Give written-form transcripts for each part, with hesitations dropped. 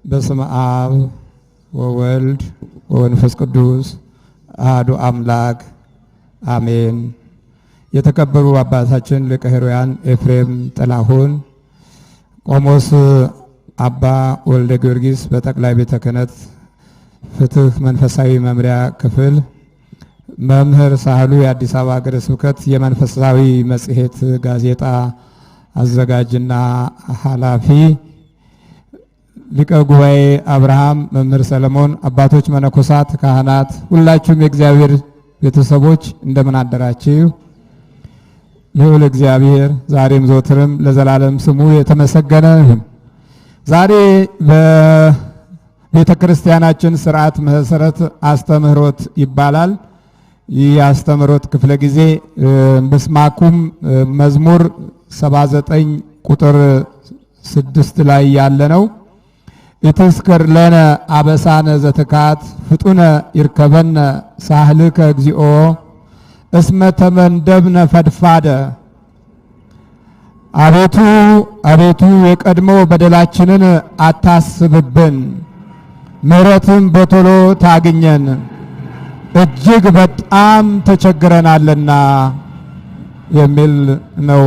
በስመ አብ ወወልድ ወመንፈስ ቅዱስ አሐዱ አምላክ አሜን። የተከበሩ አባታችን ሊቀ ኅሩያን ኤፍሬም ጥላሁን ቆሞስ አባ ወልደ ጊዮርጊስ በጠቅላይ ቤተ ክህነት ፍትህ መንፈሳዊ መምሪያ ክፍል መምህር ሳህሉ የአዲስ አበባ ሀገረ ስብከት የመንፈሳዊ መጽሔት ጋዜጣ አዘጋጅና ኃላፊ፣ ሊቀ ጉባኤ አብርሃም፣ መምህር ሰለሞን፣ አባቶች መነኮሳት፣ ካህናት፣ ሁላችሁም የእግዚአብሔር ቤተሰቦች እንደምን አደራችሁ? ልዑል እግዚአብሔር ዛሬም ዘወትርም ለዘላለም ስሙ የተመሰገነ ይሁን። ዛሬ በቤተ ክርስቲያናችን ስርዓት መሰረት አስተምህሮት ይባላል። ይህ የአስተምህሮት ክፍለ ጊዜ በስማኩም መዝሙር 79 ቁጥር 6 ላይ ያለ ነው። ኢትዝከር ለነ አበሳነ ዘትካት ፍጡነ ይርከበነ ሳህልከ እግዚኦ እስመ ተመንደብነ ፈድፋደ። አቤቱ አቤቱ የቀድሞ በደላችንን አታስብብን፣ ምሕረትም በቶሎ ታግኘን፣ እጅግ በጣም ተቸግረናልና የሚል ነው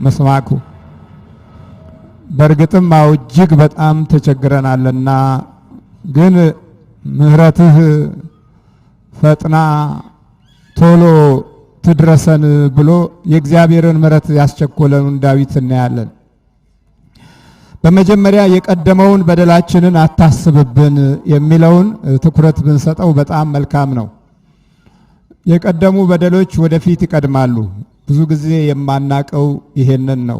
መስማኩ። በእርግጥም እጅግ በጣም ተቸግረናልና፣ ግን ምሕረትህ ፈጥና ቶሎ ትድረሰን ብሎ የእግዚአብሔርን ምሕረት ያስቸኮለውን ዳዊት እናያለን። በመጀመሪያ የቀደመውን በደላችንን አታስብብን የሚለውን ትኩረት ብንሰጠው በጣም መልካም ነው። የቀደሙ በደሎች ወደፊት ይቀድማሉ። ብዙ ጊዜ የማናቀው ይሄንን ነው።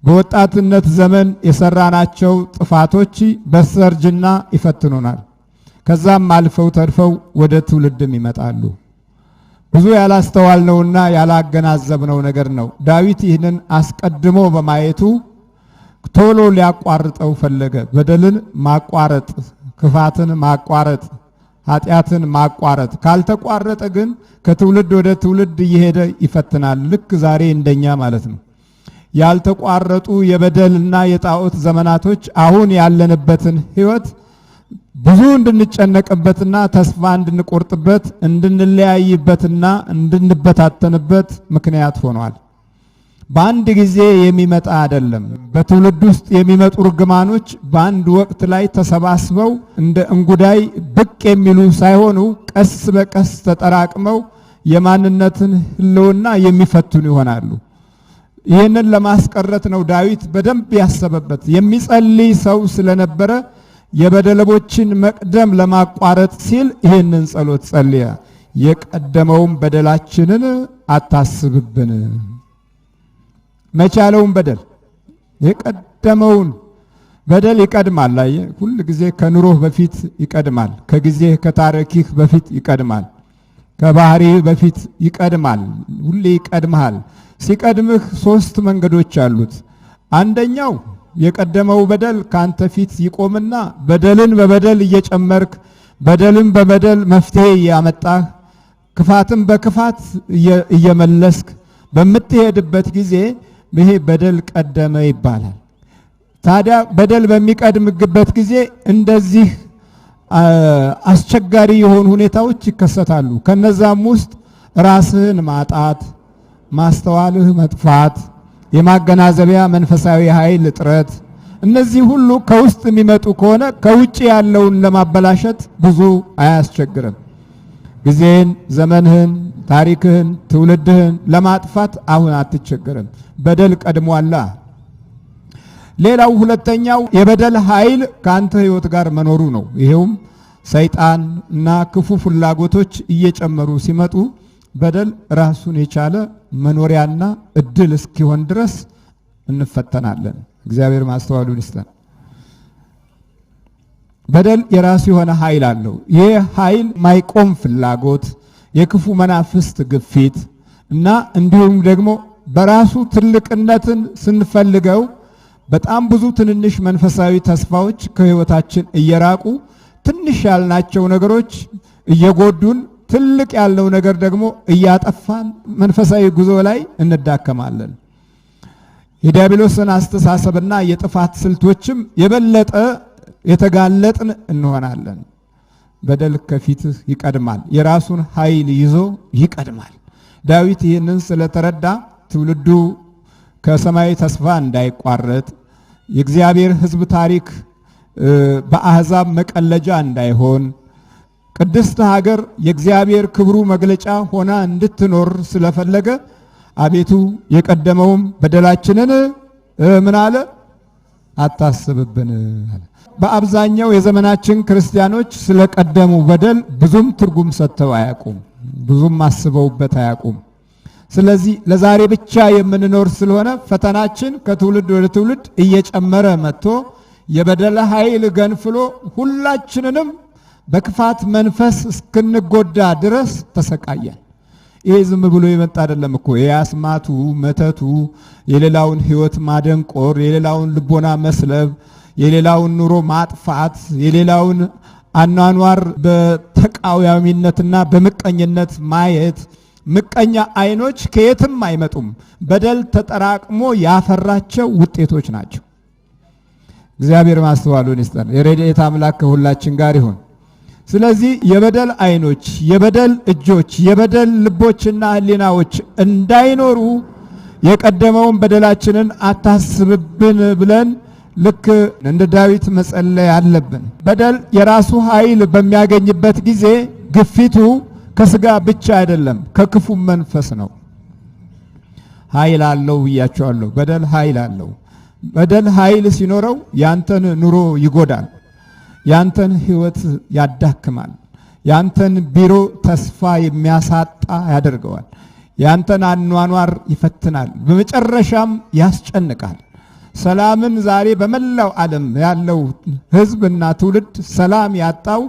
በወጣትነት ዘመን የሰራናቸው ጥፋቶች በስተርጅና ይፈትኑናል። ከዛም አልፈው ተርፈው ወደ ትውልድም ይመጣሉ። ብዙ ያላስተዋልነውና ያላገናዘብነው ነገር ነው። ዳዊት ይህንን አስቀድሞ በማየቱ ቶሎ ሊያቋርጠው ፈለገ። በደልን ማቋረጥ፣ ክፋትን ማቋረጥ፣ ኃጢአትን ማቋረጥ ካልተቋረጠ ግን ከትውልድ ወደ ትውልድ እየሄደ ይፈትናል። ልክ ዛሬ እንደኛ ማለት ነው። ያልተቋረጡ የበደልና የጣዖት ዘመናቶች አሁን ያለንበትን ሕይወት ብዙ እንድንጨነቅበትና ተስፋ እንድንቆርጥበት፣ እንድንለያይበትና እንድንበታተንበት ምክንያት ሆኗል። በአንድ ጊዜ የሚመጣ አይደለም። በትውልድ ውስጥ የሚመጡ ርግማኖች በአንድ ወቅት ላይ ተሰባስበው እንደ እንጉዳይ ብቅ የሚሉ ሳይሆኑ ቀስ በቀስ ተጠራቅመው የማንነትን ሕልውና የሚፈትኑ ይሆናሉ። ይህንን ለማስቀረት ነው ዳዊት በደንብ ያሰበበት። የሚጸልይ ሰው ስለነበረ የበደለቦችን መቅደም ለማቋረጥ ሲል ይህንን ጸሎት ጸልየ፣ የቀደመውን በደላችንን አታስብብን። መቻለውን በደል የቀደመውን በደል ይቀድማል። አየህ፣ ሁል ጊዜ ከኑሮህ በፊት ይቀድማል። ከጊዜህ ከታሪክህ በፊት ይቀድማል። ከባህሪህ በፊት ይቀድማል። ሁሌ ይቀድምሃል። ሲቀድምህ 3 መንገዶች አሉት። አንደኛው የቀደመው በደል ካንተ ፊት ይቆምና በደልን በበደል እየጨመርክ፣ በደልን በበደል መፍትሄ እያመጣህ፣ ክፋትን በክፋት እየመለስክ በምትሄድበት ጊዜ ይሄ በደል ቀደመ ይባላል። ታዲያ በደል በሚቀድምበት ጊዜ እንደዚህ አስቸጋሪ የሆኑ ሁኔታዎች ይከሰታሉ። ከነዛም ውስጥ ራስህን ማጣት፣ ማስተዋልህ መጥፋት፣ የማገናዘቢያ መንፈሳዊ ኃይል እጥረት፣ እነዚህ ሁሉ ከውስጥ የሚመጡ ከሆነ ከውጭ ያለውን ለማበላሸት ብዙ አያስቸግርም። ጊዜን፣ ዘመንህን፣ ታሪክህን፣ ትውልድህን ለማጥፋት አሁን አትቸግርም። በደል ቀድሟላ። ሌላው ሁለተኛው የበደል ኃይል ከአንተ ሕይወት ጋር መኖሩ ነው። ይሄውም ሰይጣን እና ክፉ ፍላጎቶች እየጨመሩ ሲመጡ በደል ራሱን የቻለ መኖሪያና እድል እስኪሆን ድረስ እንፈተናለን። እግዚአብሔር ማስተዋሉን ይስጠን። በደል የራሱ የሆነ ኃይል አለው። ይህ ኃይል ማይቆም ፍላጎት፣ የክፉ መናፍስት ግፊት እና እንዲሁም ደግሞ በራሱ ትልቅነትን ስንፈልገው በጣም ብዙ ትንንሽ መንፈሳዊ ተስፋዎች ከሕይወታችን እየራቁ ትንሽ ያልናቸው ነገሮች እየጎዱን ትልቅ ያለው ነገር ደግሞ እያጠፋን መንፈሳዊ ጉዞ ላይ እንዳከማለን። የዲያብሎስን አስተሳሰብና የጥፋት ስልቶችም የበለጠ የተጋለጥን እንሆናለን። በደል ከፊትህ ይቀድማል፣ የራሱን ኃይል ይዞ ይቀድማል። ዳዊት ይህንን ስለተረዳ ትውልዱ ከሰማይ ተስፋ እንዳይቋረጥ የእግዚአብሔር ሕዝብ ታሪክ በአሕዛብ መቀለጃ እንዳይሆን ቅድስት ሀገር የእግዚአብሔር ክብሩ መግለጫ ሆና እንድትኖር ስለፈለገ አቤቱ የቀደመውም በደላችንን ምን አለ? አታስብብን አለ። በአብዛኛው የዘመናችን ክርስቲያኖች ስለቀደሙ በደል ብዙም ትርጉም ሰጥተው አያውቁም፣ ብዙም አስበውበት አያውቁም። ስለዚህ ለዛሬ ብቻ የምንኖር ስለሆነ ፈተናችን ከትውልድ ወደ ትውልድ እየጨመረ መጥቶ የበደል ኃይል ገንፍሎ ሁላችንንም በክፋት መንፈስ እስክንጎዳ ድረስ ተሰቃየን። ይሄ ዝም ብሎ የመጣ አይደለም እኮ። የአስማቱ መተቱ፣ የሌላውን ሕይወት ማደንቆር፣ የሌላውን ልቦና መስለብ፣ የሌላውን ኑሮ ማጥፋት፣ የሌላውን አኗኗር በተቃዋሚነትና በምቀኝነት ማየት። ምቀኛ አይኖች ከየትም አይመጡም፣ በደል ተጠራቅሞ ያፈራቸው ውጤቶች ናቸው። እግዚአብሔር ማስተዋሉን ይስጠን። የረድኤት አምላክ ከሁላችን ጋር ይሁን። ስለዚህ የበደል አይኖች፣ የበደል እጆች፣ የበደል ልቦችና ሕሊናዎች እንዳይኖሩ የቀደመውን በደላችንን አታስብብን ብለን ልክ እንደ ዳዊት መጸለይ አለብን። በደል የራሱ ኃይል በሚያገኝበት ጊዜ ግፊቱ ከስጋ ብቻ አይደለም፣ ከክፉ መንፈስ ነው። ኃይል አለው ብያቸዋለሁ። በደል ኃይል አለው። በደል ኃይል ሲኖረው ያንተን ኑሮ ይጎዳል፣ ያንተን ሕይወት ያዳክማል፣ ያንተን ቢሮ ተስፋ የሚያሳጣ ያደርገዋል፣ ያንተን አኗኗር ይፈትናል፣ በመጨረሻም ያስጨንቃል። ሰላምን ዛሬ በመላው ዓለም ያለው ሕዝብና ትውልድ ሰላም ያጣው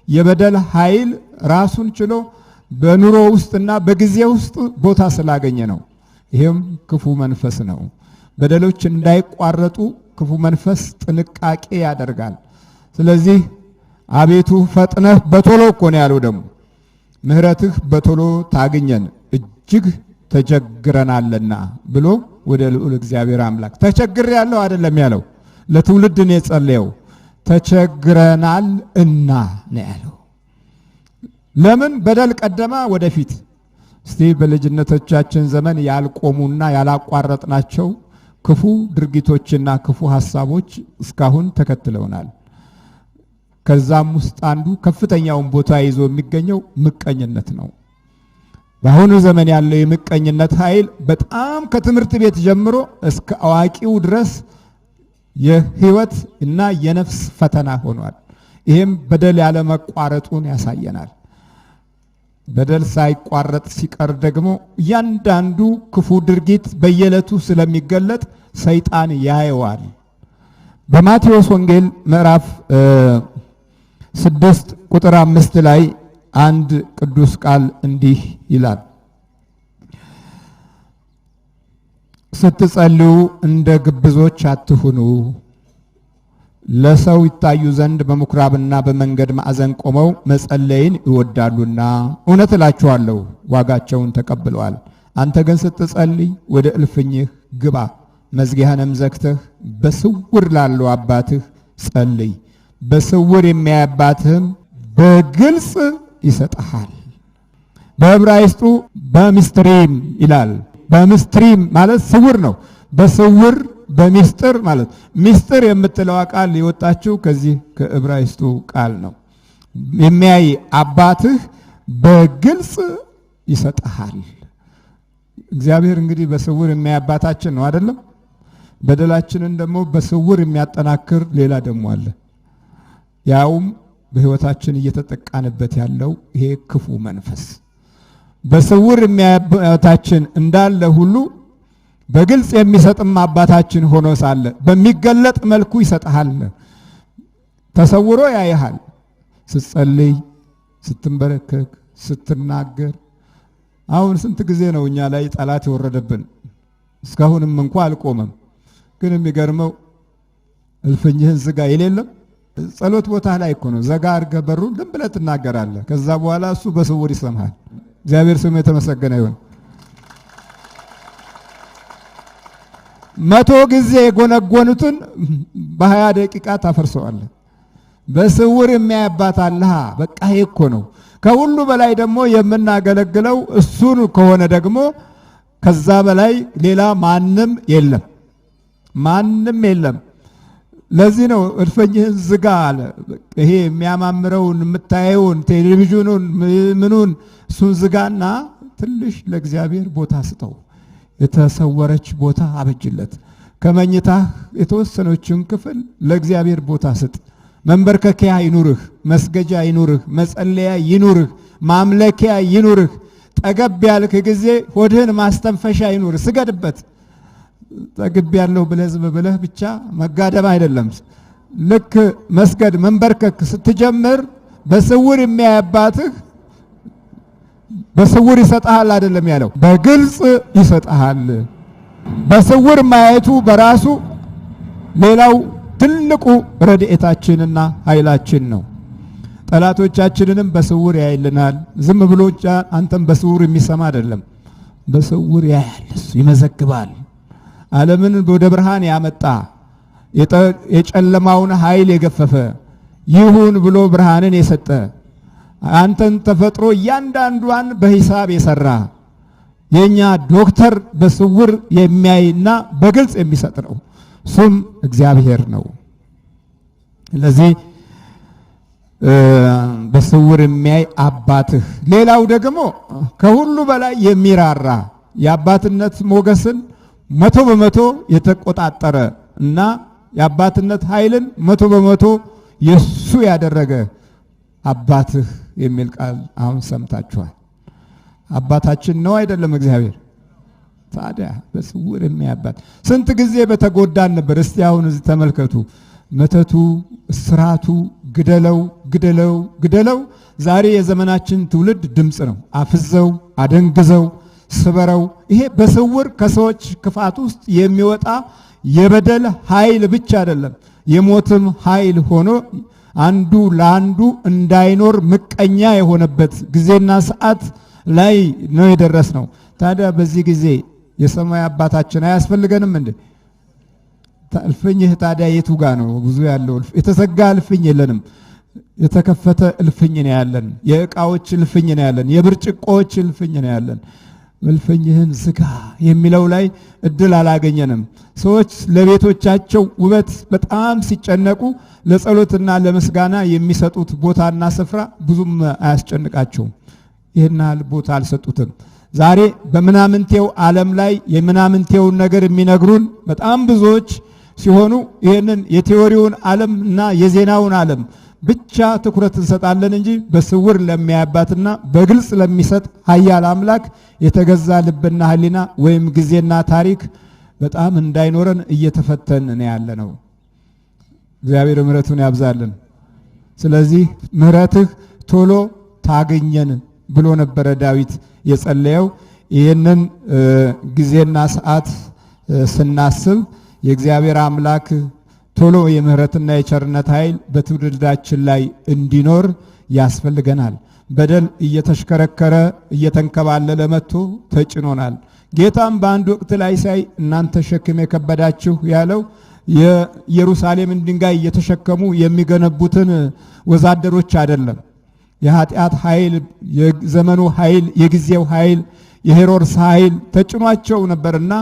የበደል ኃይል ራሱን ችሎ በኑሮ ውስጥና በጊዜ ውስጥ ቦታ ስላገኘ ነው። ይሄም ክፉ መንፈስ ነው። በደሎች እንዳይቋረጡ ክፉ መንፈስ ጥንቃቄ ያደርጋል። ስለዚህ አቤቱ ፈጥነህ በቶሎ እኮ ነው ያለው። ደግሞ ምሕረትህ በቶሎ ታግኘን እጅግ ተቸግረናልና ብሎ ወደ ልዑል እግዚአብሔር አምላክ ተቸግር ያለው አይደለም ያለው፣ ለትውልድ ነው የጸለየው። ተቸግረናል እና ነው ያለው። ለምን? በደል ቀደማ ወደፊት። እስቲ በልጅነቶቻችን ዘመን ያልቆሙና ያላቋረጥናቸው ክፉ ድርጊቶችና ክፉ ሐሳቦች እስካሁን ተከትለውናል። ከዛም ውስጥ አንዱ ከፍተኛውን ቦታ ይዞ የሚገኘው ምቀኝነት ነው። በአሁኑ ዘመን ያለው የምቀኝነት ኃይል በጣም ከትምህርት ቤት ጀምሮ እስከ አዋቂው ድረስ የሕይወት እና የነፍስ ፈተና ሆኗል። ይህም በደል ያለ መቋረጡን ያሳየናል። በደል ሳይቋረጥ ሲቀር ደግሞ እያንዳንዱ ክፉ ድርጊት በየዕለቱ ስለሚገለጥ ሰይጣን ያየዋል። በማቴዎስ ወንጌል ምዕራፍ 6 ቁጥር 5 ላይ አንድ ቅዱስ ቃል እንዲህ ይላል፣ ስትጸልዩ እንደ ግብዞች አትሁኑ፣ ለሰው ይታዩ ዘንድ በምኩራብና በመንገድ ማዕዘን ቆመው መጸለይን ይወዳሉና እውነት እላችኋለሁ ዋጋቸውን ተቀብለዋል። አንተ ግን ስትጸልይ ወደ እልፍኝህ ግባ፣ መዝጊያህንም ዘግተህ በስውር ላለው አባትህ ጸልይ፣ በስውር የሚያይ አባትህም በግልጽ ይሰጥሃል። በዕብራይስጡ በሚስጥሪም ይላል። በሚስጥሪም ማለት ስውር ነው። በስውር በሚስጥር ማለት ሚስጥር የምትለዋ ቃል የወጣችው ከዚህ ከዕብራይስጡ ቃል ነው። የሚያይ አባትህ በግልጽ ይሰጥሃል። እግዚአብሔር እንግዲህ በስውር የሚያይ አባታችን ነው አይደለም? በደላችንን ደግሞ በስውር የሚያጠናክር ሌላ ደግሞ አለ። ያውም በሕይወታችን እየተጠቃንበት ያለው ይሄ ክፉ መንፈስ በስውር የሚያይ አባታችን እንዳለ ሁሉ በግልጽ የሚሰጥም አባታችን ሆኖ ሳለ በሚገለጥ መልኩ ይሰጥሃል። ተሰውሮ ያይሃል። ስትጸልይ፣ ስትንበረከክ፣ ስትናገር። አሁን ስንት ጊዜ ነው እኛ ላይ ጠላት የወረደብን? እስካሁንም እንኳ አልቆመም። ግን የሚገርመው እልፍኝህን ዝጋ የሌለም ጸሎት ቦታ ላይ እኮ ነው። ዘጋ አድርገህ በሩን ዝም ብለህ ትናገራለህ። ከዛ በኋላ እሱ በስውር ይሰማሃል። እግዚአብሔር ስሙ የተመሰገነ ይሁን። 100 ጊዜ የጎነጎኑትን በ20 ደቂቃ ታፈርሰዋለህ። በስውር የሚያያባት አለህ። በቃ ይሄ እኮ ነው። ከሁሉ በላይ ደግሞ የምናገለግለው እሱን ከሆነ ደግሞ ከዛ በላይ ሌላ ማንም የለም፣ ማንም የለም። ለዚህ ነው እልፍኝህን ዝጋ አለ። ይሄ የሚያማምረውን የምታየውን ቴሌቪዥኑን ምኑን እሱን ዝጋና ትንሽ ለእግዚአብሔር ቦታ ስጠው። የተሰወረች ቦታ አበጅለት። ከመኝታህ የተወሰነችን ክፍል ለእግዚአብሔር ቦታ ስጥ። መንበርከኪያ ይኑርህ፣ መስገጃ ይኑርህ፣ መጸለያ ይኑርህ፣ ማምለኪያ ይኑርህ። ጠገብ ያልክ ጊዜ ሆድህን ማስተንፈሻ ይኑርህ፣ ስገድበት። ጠግብ ያለው ብለህ ዝም ብለህ ብቻ መጋደም አይደለም። ልክ መስገድ መንበርከክ ስትጀምር በስውር የሚያያባትህ በስውር ይሰጣል አይደለም ያለው፣ በግልጽ ይሰጣል። በስውር ማየቱ በራሱ ሌላው ትልቁ ረድኤታችንና ኃይላችን ነው። ጠላቶቻችንንም በስውር ያይልናል። ዝም ብሎ አንተም በስውር የሚሰማ አይደለም፣ በስውር ያያል፣ ይመዘግባል። ዓለምን ወደ ብርሃን ያመጣ የጨለማውን ኃይል የገፈፈ ይሁን ብሎ ብርሃንን የሰጠ አንተን ተፈጥሮ እያንዳንዷን በሂሳብ የሰራ የኛ ዶክተር በስውር የሚያይና በግልጽ የሚሰጥ ነው። እሱም እግዚአብሔር ነው። ስለዚህ በስውር የሚያይ አባትህ፣ ሌላው ደግሞ ከሁሉ በላይ የሚራራ የአባትነት ሞገስን 100% የተቆጣጠረ እና የአባትነት ኃይልን 100% የሱ ያደረገ አባትህ የሚል ቃል አሁን ሰምታችኋል። አባታችን ነው አይደለም እግዚአብሔር? ታዲያ በስውር የሚያባት ስንት ጊዜ በተጎዳን ነበር። እስቲ አሁን እዚህ ተመልከቱ። መተቱ፣ እስራቱ፣ ግደለው ግደለው ግደለው ዛሬ የዘመናችን ትውልድ ድምፅ ነው። አፍዘው አደንግዘው ስበረው። ይሄ በስውር ከሰዎች ክፋት ውስጥ የሚወጣ የበደል ኃይል ብቻ አይደለም፣ የሞትም ኃይል ሆኖ አንዱ ለአንዱ እንዳይኖር ምቀኛ የሆነበት ጊዜና ሰዓት ላይ ነው የደረስነው። ታዲያ በዚህ ጊዜ የሰማይ አባታችን አያስፈልገንም እንዴ? እልፍኝህ ታዲያ የቱ ጋ ነው ብዙ ያለው? የተዘጋ እልፍኝ የለንም፣ የተከፈተ እልፍኝ ነው ያለን። የእቃዎች እልፍኝ ነው ያለን፣ የብርጭቆዎች እልፍኝ ነው ያለን። እልፍኝህን ዝጋ የሚለው ላይ እድል አላገኘንም። ሰዎች ለቤቶቻቸው ውበት በጣም ሲጨነቁ ለጸሎትና ለምስጋና የሚሰጡት ቦታና ስፍራ ብዙም አያስጨንቃቸውም። ይህን ያህል ቦታ አልሰጡትም። ዛሬ በምናምንቴው ዓለም ላይ የምናምንቴውን ነገር የሚነግሩን በጣም ብዙዎች ሲሆኑ ይህንን የቴዎሪውን ዓለም እና የዜናውን ዓለም ብቻ ትኩረት እንሰጣለን እንጂ በስውር ለሚያባትና በግልጽ ለሚሰጥ ኃያል አምላክ የተገዛ ልብና ሕሊና ወይም ጊዜና ታሪክ በጣም እንዳይኖረን እየተፈተን ነው ያለ ነው። እግዚአብሔር ምሕረቱን ያብዛልን። ስለዚህ ምሕረትህ ቶሎ ታገኘን ብሎ ነበረ ዳዊት የጸለየው። ይህንን ጊዜና ሰዓት ስናስብ የእግዚአብሔር አምላክ ቶሎ የምህረትና የቸርነት ኃይል በትውልዳችን ላይ እንዲኖር ያስፈልገናል። በደል እየተሽከረከረ እየተንከባለለ መጥቶ ተጭኖናል። ጌታም በአንድ ወቅት ላይ ሳይ እናንተ ሸክም የከበዳችሁ ያለው የኢየሩሳሌምን ድንጋይ እየተሸከሙ የሚገነቡትን ወዛደሮች አይደለም። የኃጢአት ኃይል፣ የዘመኑ ኃይል፣ የጊዜው ኃይል፣ የሄሮድስ ኃይል ተጭኗቸው ነበርና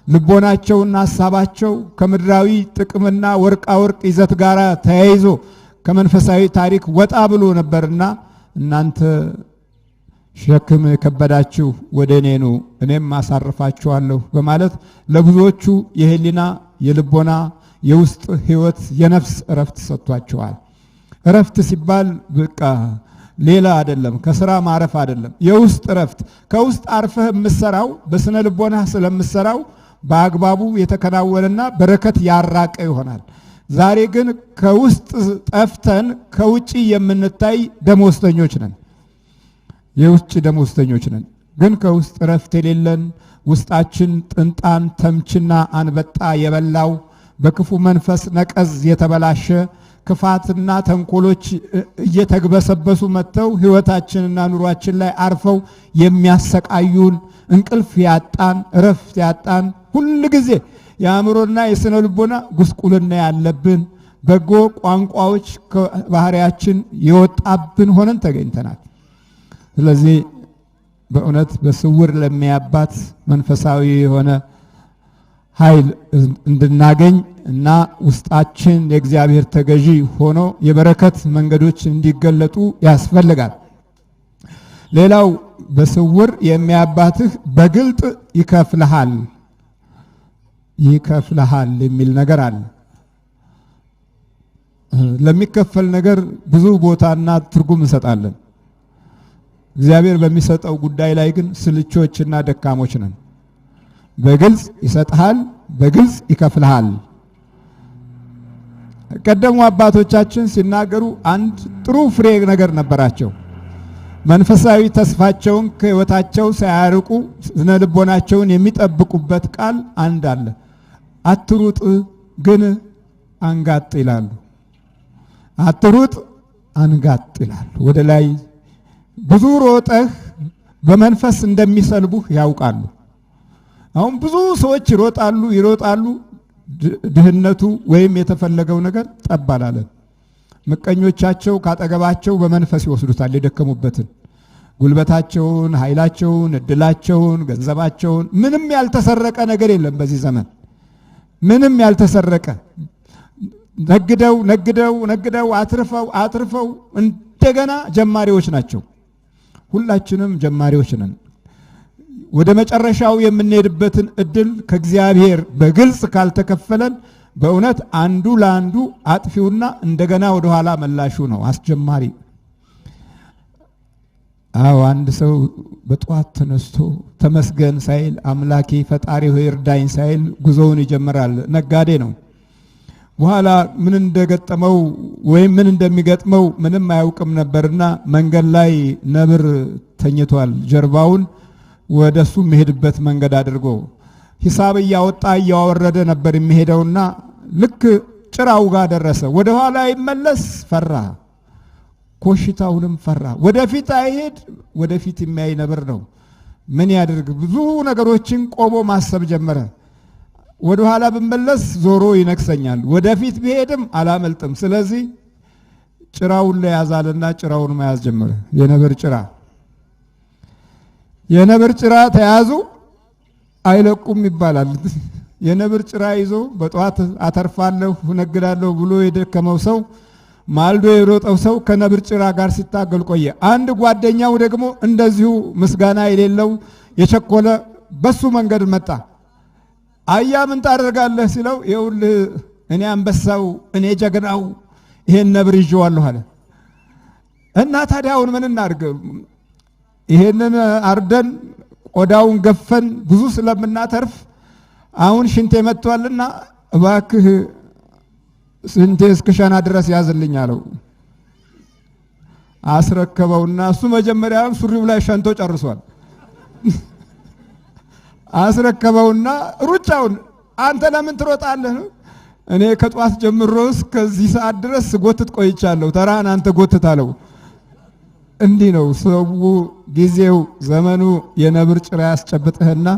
ልቦናቸውና ሐሳባቸው ከምድራዊ ጥቅምና ወርቃ ወርቅ ይዘት ጋር ተያይዞ ከመንፈሳዊ ታሪክ ወጣ ብሎ ነበርና እናንተ ሸክም የከበዳችሁ ወደ እኔ ኑ እኔም አሳርፋችኋለሁ በማለት ለብዙዎቹ የህሊና የልቦና የውስጥ ህይወት የነፍስ እረፍት ሰጥቷቸዋል። እረፍት ሲባል በቃ ሌላ አይደለም፣ ከስራ ማረፍ አይደለም። የውስጥ እረፍት ከውስጥ አርፈህ የምትሰራው በስነ ልቦና ስለምትሰራው በአግባቡ የተከናወነና በረከት ያራቀ ይሆናል። ዛሬ ግን ከውስጥ ጠፍተን ከውጪ የምንታይ ደሞዝተኞች ነን፣ የውጭ ደሞዝተኞች ነን። ግን ከውስጥ እረፍት የሌለን ውስጣችን ጥንጣን ተምችና አንበጣ የበላው በክፉ መንፈስ ነቀዝ የተበላሸ ክፋትና ተንኮሎች እየተግበሰበሱ መጥተው ህይወታችንና ኑሯችን ላይ አርፈው የሚያሰቃዩን እንቅልፍ ያጣን እረፍት ያጣን ሁሉ ጊዜ የአእምሮና የስነ ልቦና ጉስቁልና ያለብን በጎ ቋንቋዎች ከባህሪያችን የወጣብን ሆነን ተገኝተናል። ስለዚህ በእውነት በስውር ለሚያባት መንፈሳዊ የሆነ ኃይል እንድናገኝ እና ውስጣችን የእግዚአብሔር ተገዢ ሆኖ የበረከት መንገዶች እንዲገለጡ ያስፈልጋል። ሌላው በስውር የሚያባትህ በግልጥ ይከፍልሃል የሚል ነገር አለ። ለሚከፈል ነገር ብዙ ቦታና ትርጉም እንሰጣለን። እግዚአብሔር በሚሰጠው ጉዳይ ላይ ግን ስልቾችና ደካሞች ነን። በግልጽ ይሰጥሃል፣ በግልጽ ይከፍልሃል። ቀደሙ አባቶቻችን ሲናገሩ አንድ ጥሩ ፍሬ ነገር ነበራቸው። መንፈሳዊ ተስፋቸውን ከሕይወታቸው ሳያርቁ ስነ ልቦናቸውን የሚጠብቁበት ቃል አንድ አለ። አትሩጥ ግን አንጋጥ ይላሉ። አትሩጥ አንጋጥ ይላሉ። ወደ ላይ ብዙ ሮጠህ በመንፈስ እንደሚሰልቡህ ያውቃሉ። አሁን ብዙ ሰዎች ይሮጣሉ፣ ድህነቱ ወይም የተፈለገው ነገር ጠብ አላለም። ምቀኞቻቸው ካጠገባቸው በመንፈስ ይወስዱታል። የደከሙበትን ጉልበታቸውን፣ ኃይላቸውን፣ እድላቸውን፣ ገንዘባቸውን። ምንም ያልተሰረቀ ነገር የለም በዚህ ዘመን። ምንም ያልተሰረቀ ነግደው አትርፈው እንደገና ጀማሪዎች ናቸው። ሁላችንም ጀማሪዎች ነን። ወደ መጨረሻው የምንሄድበትን እድል ከእግዚአብሔር በግልጽ ካልተከፈለን በእውነት አንዱ ለአንዱ አጥፊውና እንደገና ወደ ኋላ መላሹ ነው አስጀማሪ። አንድ ሰው በጠዋት ተነስቶ ተመስገን ሳይል አምላኬ ፈጣሪ ሆይ እርዳኝ ሳይል ጉዞውን ይጀምራል። ነጋዴ ነው። በኋላ ምን እንደገጠመው ወይም ምን እንደሚገጥመው ምንም አያውቅም ነበርና መንገድ ላይ ነብር ተኝቷል። ጀርባውን ወደሱ የሚሄድበት መንገድ አድርጎ ሂሳብ እያወረደ ነበር የሚሄደውና ልክ ጭራው ጋር ደረሰ። ወደ ኋላ ይመለስ ፈራ፣ ኮሽታውንም ፈራ። ወደፊት አይሄድ፣ ወደፊት የሚያይ ነብር ነው። ምን ያድርግ? ብዙ ነገሮችን ቆሞ ማሰብ ጀመረ። ወደ ኋላ ብመለስ ዞሮ ይነክሰኛል፣ ወደፊት ቢሄድም አላመልጥም። ስለዚህ ጭራውን ላይ ያዛልና ጭራውን መያዝ ጀመረ። የነብር ጭራ ተያዙ አይለቁም ይባላል። የነብር ጭራ ይዞ በጠዋት አተርፋለሁ ነግዳለሁ ብሎ የደከመው ሰው ማልዶ የሮጠው ሰው ከነብር ጭራ ጋር ሲታገል ቆየ። አንድ ጓደኛው ደግሞ እንደዚሁ ምስጋና የሌለው የቸኮለ በሱ መንገድ መጣ። አያ ምን ታደርጋለህ ሲለው ይኸውልህ እኔ አንበሳው እኔ ጀግናው ይሄን ነብር ይዤዋለሁ አለ። እና ታዲያውን ምን እናድርግ? ይሄንን አርደን ቆዳውን ገፈን ብዙ ስለምናተርፍ አሁን ሽንቴ መጥቷልና እባክህ ሽንቴ እስከሻና ድረስ ያዝልኝ አለው። አስረከበውና እሱ መጀመሪያ ሱሪው ላይ ሸንቶ ጨርሷል። አስረከበውና ሩጫውን አንተ ለምን ትሮጣለህ? እኔ ከጧት ጀምሮ እስከዚህ ሰዓት ድረስ ጎትት ቆይቻለሁ፣ ተራን አንተ ጎትት አለው። እንዲህ ነው ሰው፣ ጊዜው፣ ዘመኑ የነብር ጭራ ያስጨብጥህና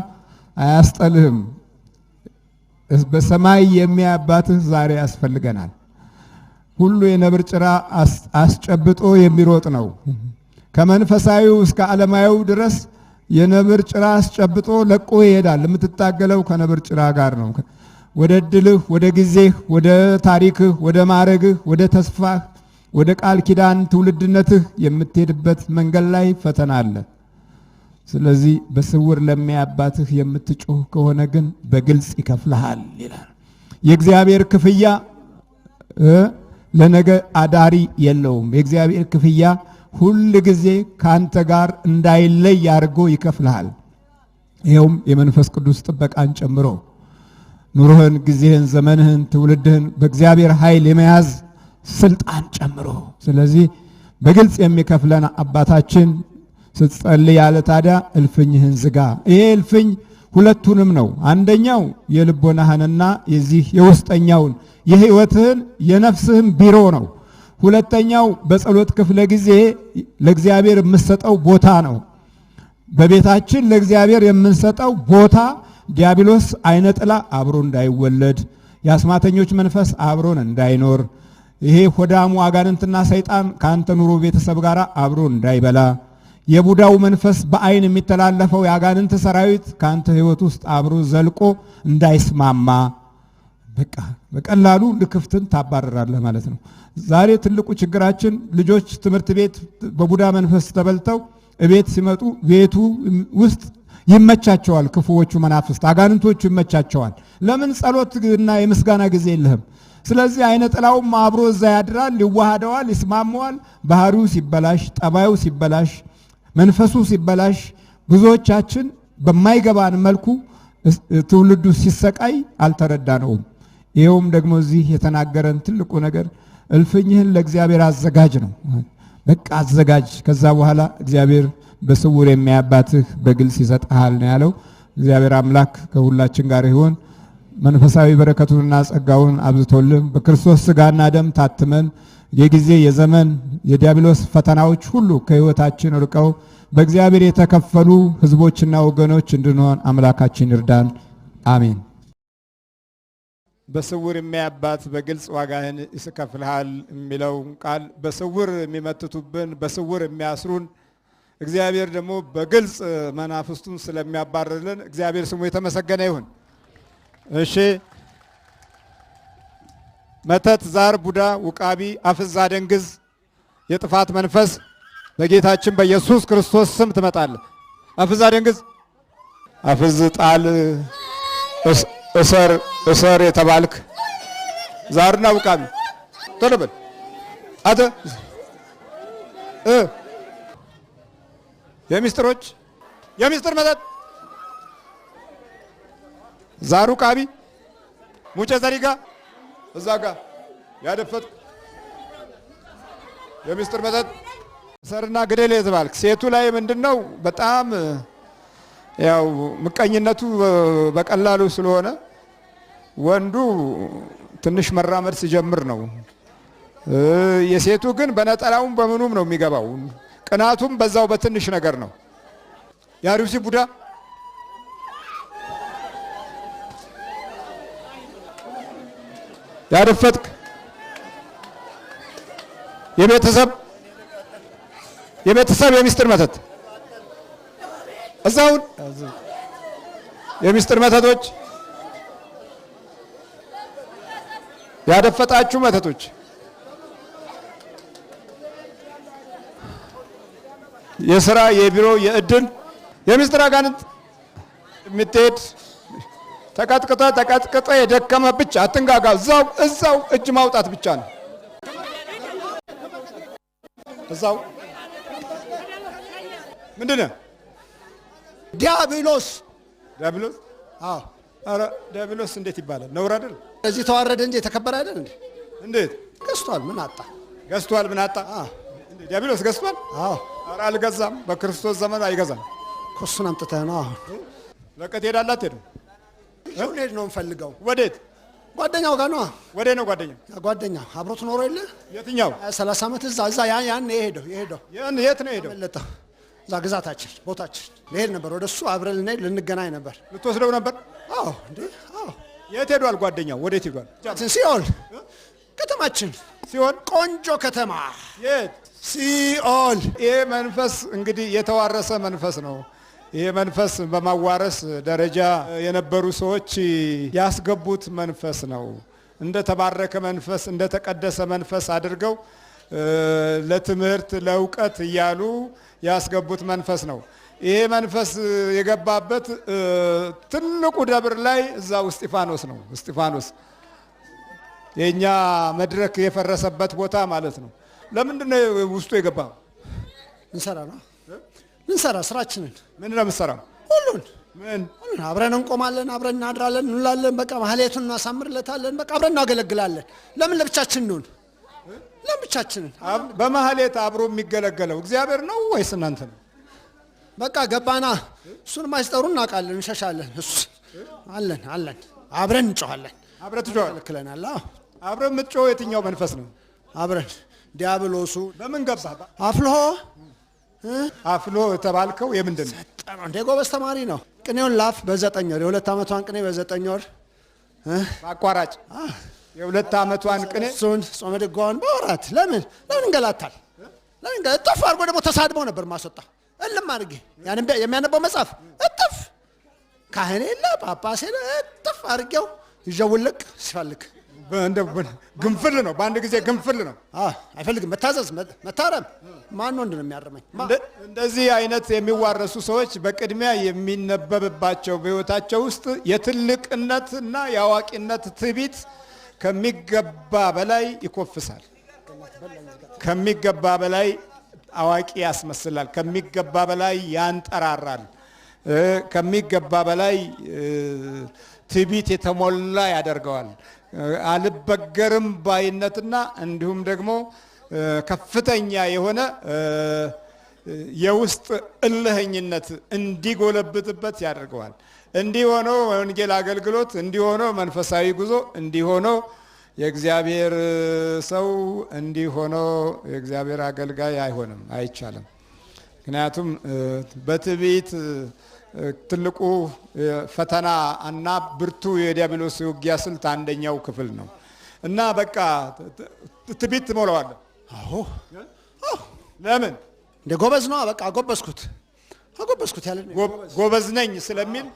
አያስጠልህም። በሰማይ የሚያባትህ ዛሬ ያስፈልገናል። ሁሉ የነብር ጭራ አስጨብጦ የሚሮጥ ነው። ከመንፈሳዊው እስከ ዓለማዊው ድረስ የነብር ጭራ አስጨብጦ ለቆ ይሄዳል። የምትታገለው ከነብር ጭራ ጋር ነው። ወደ እድልህ፣ ወደ ጊዜህ፣ ወደ ታሪክህ፣ ወደ ማዕረግህ፣ ወደ ተስፋህ፣ ወደ ቃል ኪዳን ትውልድነትህ የምትሄድበት መንገድ ላይ ፈተና አለ። ስለዚህ በስውር ለሚያባትህ የምትጮህ ከሆነ ግን በግልጽ ይከፍልሃል ይላል። የእግዚአብሔር ክፍያ ለነገ አዳሪ የለውም። የእግዚአብሔር ክፍያ ሁል ጊዜ ካንተ ጋር እንዳይለይ አድርጎ ይከፍልሃል። ይኸውም የመንፈስ ቅዱስ ጥበቃን ጨምሮ ኑሮህን፣ ጊዜህን፣ ዘመንህን፣ ትውልድህን በእግዚአብሔር ኃይል የመያዝ ስልጣን ጨምሮ። ስለዚህ በግልጽ የሚከፍለን አባታችን ስትጸልይ ያለ ታዲያ እልፍኝህን ዝጋ። ይሄ እልፍኝ ሁለቱንም ነው። አንደኛው የልቦናህንና የዚህ የውስጠኛውን የህይወትህን የነፍስህን ቢሮ ነው። ሁለተኛው በጸሎት ክፍለ ጊዜ ለእግዚአብሔር የምንሰጠው ቦታ ነው። በቤታችን ለእግዚአብሔር የምንሰጠው ቦታ ዲያብሎስ አይነ ጥላ አብሮ እንዳይወለድ፣ የአስማተኞች መንፈስ አብሮን እንዳይኖር፣ ይሄ ሆዳሙ አጋንንትና ሰይጣን ካንተ ኑሮ ቤተሰብ ጋር አብሮ እንዳይበላ፣ የቡዳው መንፈስ በአይን የሚተላለፈው የአጋንንት ሰራዊት ካንተ ህይወት ውስጥ አብሮ ዘልቆ እንዳይስማማ በቃ በቀላሉ ልክፍትን ታባረራለህ ማለት ነው። ዛሬ ትልቁ ችግራችን ልጆች ትምህርት ቤት በቡዳ መንፈስ ተበልተው እቤት ሲመጡ ቤቱ ውስጥ ይመቻቸዋል። ክፉዎቹ መናፍስት አጋንንቶቹ ይመቻቸዋል። ለምን ጸሎትና የምስጋና ጊዜ የለህም? ስለዚህ አይነ ጥላውም አብሮ እዛ ያድራል፣ ይዋሃደዋል፣ ይስማማዋል። ባህሪው ሲበላሽ፣ ጠባዩ ሲበላሽ፣ መንፈሱ ሲበላሽ ብዙዎቻችን በማይገባን መልኩ ትውልዱ ሲሰቃይ አልተረዳነውም። ይኸውም ደግሞ እዚህ የተናገረን ትልቁ ነገር እልፍኝህን ለእግዚአብሔር አዘጋጅ ነው። በቃ አዘጋጅ፣ ከዛ በኋላ እግዚአብሔር በስውር የሚያባትህ በግልጽ ይሰጥሃል ነው ያለው። እግዚአብሔር አምላክ ከሁላችን ጋር ይሁን። መንፈሳዊ በረከቱንና ጸጋውን አብዝቶልን በክርስቶስ ሥጋና ደም ታትመን የጊዜ የዘመን የዲያብሎስ ፈተናዎች ሁሉ ከሕይወታችን ርቀው በእግዚአብሔር የተከፈሉ ሕዝቦችና ወገኖች እንድንሆን አምላካችን ይርዳን። አሜን። በስውር የሚያባት በግልጽ ዋጋህን ይስከፍልሃል የሚለው ቃል በስውር የሚመትቱብን በስውር የሚያስሩን እግዚአብሔር ደግሞ በግልጽ መናፍስቱን ስለሚያባርልን እግዚአብሔር ስሙ የተመሰገነ ይሁን። እሺ፣ መተት፣ ዛር፣ ቡዳ፣ ውቃቢ፣ አፍዝ፣ አደንግዝ፣ የጥፋት መንፈስ በጌታችን በኢየሱስ ክርስቶስ ስም ትመጣለህ። አፍዝ፣ አደንግዝ፣ አፍዝ፣ ጣል፣ እሰር የተባልክ ዛርና ውቃቢ ቶሎ በል አተ የሚስጥር መተት ዛሩ ቃቢ ሙጨ ዘሪጋ እዛ ጋ ያደፈጥክ የሚስጥር መተት ሰርና ግደል የተባልክ ሴቱ ላይ ምንድነው በጣም ያው ምቀኝነቱ በቀላሉ ስለሆነ ወንዱ ትንሽ መራመድ ሲጀምር ነው። የሴቱ ግን በነጠላውም በምኑም ነው የሚገባው። ቅናቱም በዛው በትንሽ ነገር ነው። ያሩሲ ቡዳ ያደፈጥክ የቤተሰብ የሚስጥር መተት እዛውን የሚስጥር መተቶች ያደፈጣችሁ መተቶች የሥራ የቢሮ የእድል የሚስጥር አጋንንት የምትሄድ ተቀጥቅጠ የደከመ ብቻ አትንጋጋ። እዛው እጅ ማውጣት ብቻ ነው። እዛው ምንድነው? ዲያብሎስ። አዎ። ኧረ ዲያብሎስ እንዴት ይባላል? ነውር አይደል? እዚህ ተዋረደ እንጂ የተከበረ አይደል እንዴ? እንዴት ገዝቷል? ምን አጣ? ገዝቷል? ምን አጣ? እንዴ ዲያብሎስ ገዝቷል? አዎ። ኧረ አልገዛም። በክርስቶስ ዘመን አይገዛም። እሱን አምጥተህ ነው አሁን ለቀት ሄዳላት አትሄድም? ሄድ ነው የምፈልገው። ወዴት? ጓደኛው ጋር ነው። ወዴ ነው ጓደኛው? ጓደኛው አብሮት ኖሮ የለ? የትኛው? 30 ዓመት እዛ ያን የሄደው የት ነው የሄደው? መለጠ እዛ ግዛታችን ቦታችን ልሄድ ነበር። ወደሱ አብረን ልንገናኝ ነበር። ልትወስደው ነበር? አዎ። እንዴ አዎ። የት ሄዷል ጓደኛው? ወዴት ሄዷል? ሲኦል ከተማችን ሲኦል ቆንጆ ከተማ። የት? ሲኦል። ይሄ መንፈስ እንግዲህ የተዋረሰ መንፈስ ነው። ይሄ መንፈስ በማዋረስ ደረጃ የነበሩ ሰዎች ያስገቡት መንፈስ ነው። እንደ ተባረከ መንፈስ እንደ ተቀደሰ መንፈስ አድርገው ለትምህርት ለእውቀት እያሉ ያስገቡት መንፈስ ነው። ይሄ መንፈስ የገባበት ትልቁ ደብር ላይ እዛው እስጢፋኖስ ነው። እስጢፋኖስ የኛ መድረክ የፈረሰበት ቦታ ማለት ነው። ለምንድን ነው ውስጡ የገባው? እንሰራ ስራችንን። ምን ነው የምትሰራው? ሁሉን አብረን እንቆማለን፣ አብረን እናድራለን፣ እንውላለን። በቃ ማህሌቱን እናሳምርለታለን። በቃ አብረን እናገለግላለን። ለምን ለብቻችን እንሁን? ለብቻችንን በማህሌት አብሮ የሚገለገለው እግዚአብሔር ነው ወይስ እናንተ ነው? በቃ ገባና እሱን ማይስጠሩ እናውቃለን፣ እንሸሻለን። እሱ አለን አብረን እንጮሃለን። አብረን ትጮሃለክለናል። አብረን የምትጮህ የትኛው መንፈስ ነው? አብረን ዲያብሎሱ በምን ገባ? አፍሎ የተባልከው የምንድን ነው? እንደ ጎበዝ ተማሪ ነው። ቅኔውን ላፍ በ9 ወር የ2 ዓመቷን ቅኔ በ9 ወር በአቋራጭ የሁለት ዓመቷን ቅኔ እሱን ጾመ ድጓውን በወራት ለምን እንገላታል? ለምን እጥፍ አድርጎ ደግሞ ተሳድበው ነበር ማስወጣ እልም አድርጌ የሚያነበው መጽሐፍ እጥፍ ካህን የለ ጳጳስ የለ እጥፍ አድርጌው ይጀውልቅ ሲፈልግ ግንፍል ነው። በአንድ ጊዜ ግንፍል ነው። አይፈልግም መታዘዝ መታረም። ማን ወንድ ነው የሚያርመኝ? እንደዚህ አይነት የሚዋረሱ ሰዎች በቅድሚያ የሚነበብባቸው በሕይወታቸው ውስጥ የትልቅነትና የአዋቂነት ትዕቢት ከሚገባ በላይ ይኮፍሳል። ከሚገባ በላይ አዋቂ ያስመስላል። ከሚገባ በላይ ያንጠራራል። ከሚገባ በላይ ትዕቢት የተሞላ ያደርገዋል። አልበገርም ባይነትና እንዲሁም ደግሞ ከፍተኛ የሆነ የውስጥ እልህኝነት እንዲጎለብትበት ያደርገዋል። እንዲህ ሆኖ ወንጌል አገልግሎት፣ እንዲህ ሆኖ መንፈሳዊ ጉዞ፣ እንዲህ ሆኖ የእግዚአብሔር ሰው፣ እንዲህ ሆኖ የእግዚአብሔር አገልጋይ አይሆንም፣ አይቻልም። ምክንያቱም በትዕቢት ትልቁ ፈተና እና ብርቱ የዲያብሎስ ውጊያ ስልት አንደኛው ክፍል ነው እና በቃ ትዕቢት ትሞላዋለህ። ለምን እንደ ጎበዝ ነው። በቃ አጎበስኩት ያለ ጎበዝ ነኝ ስለሚል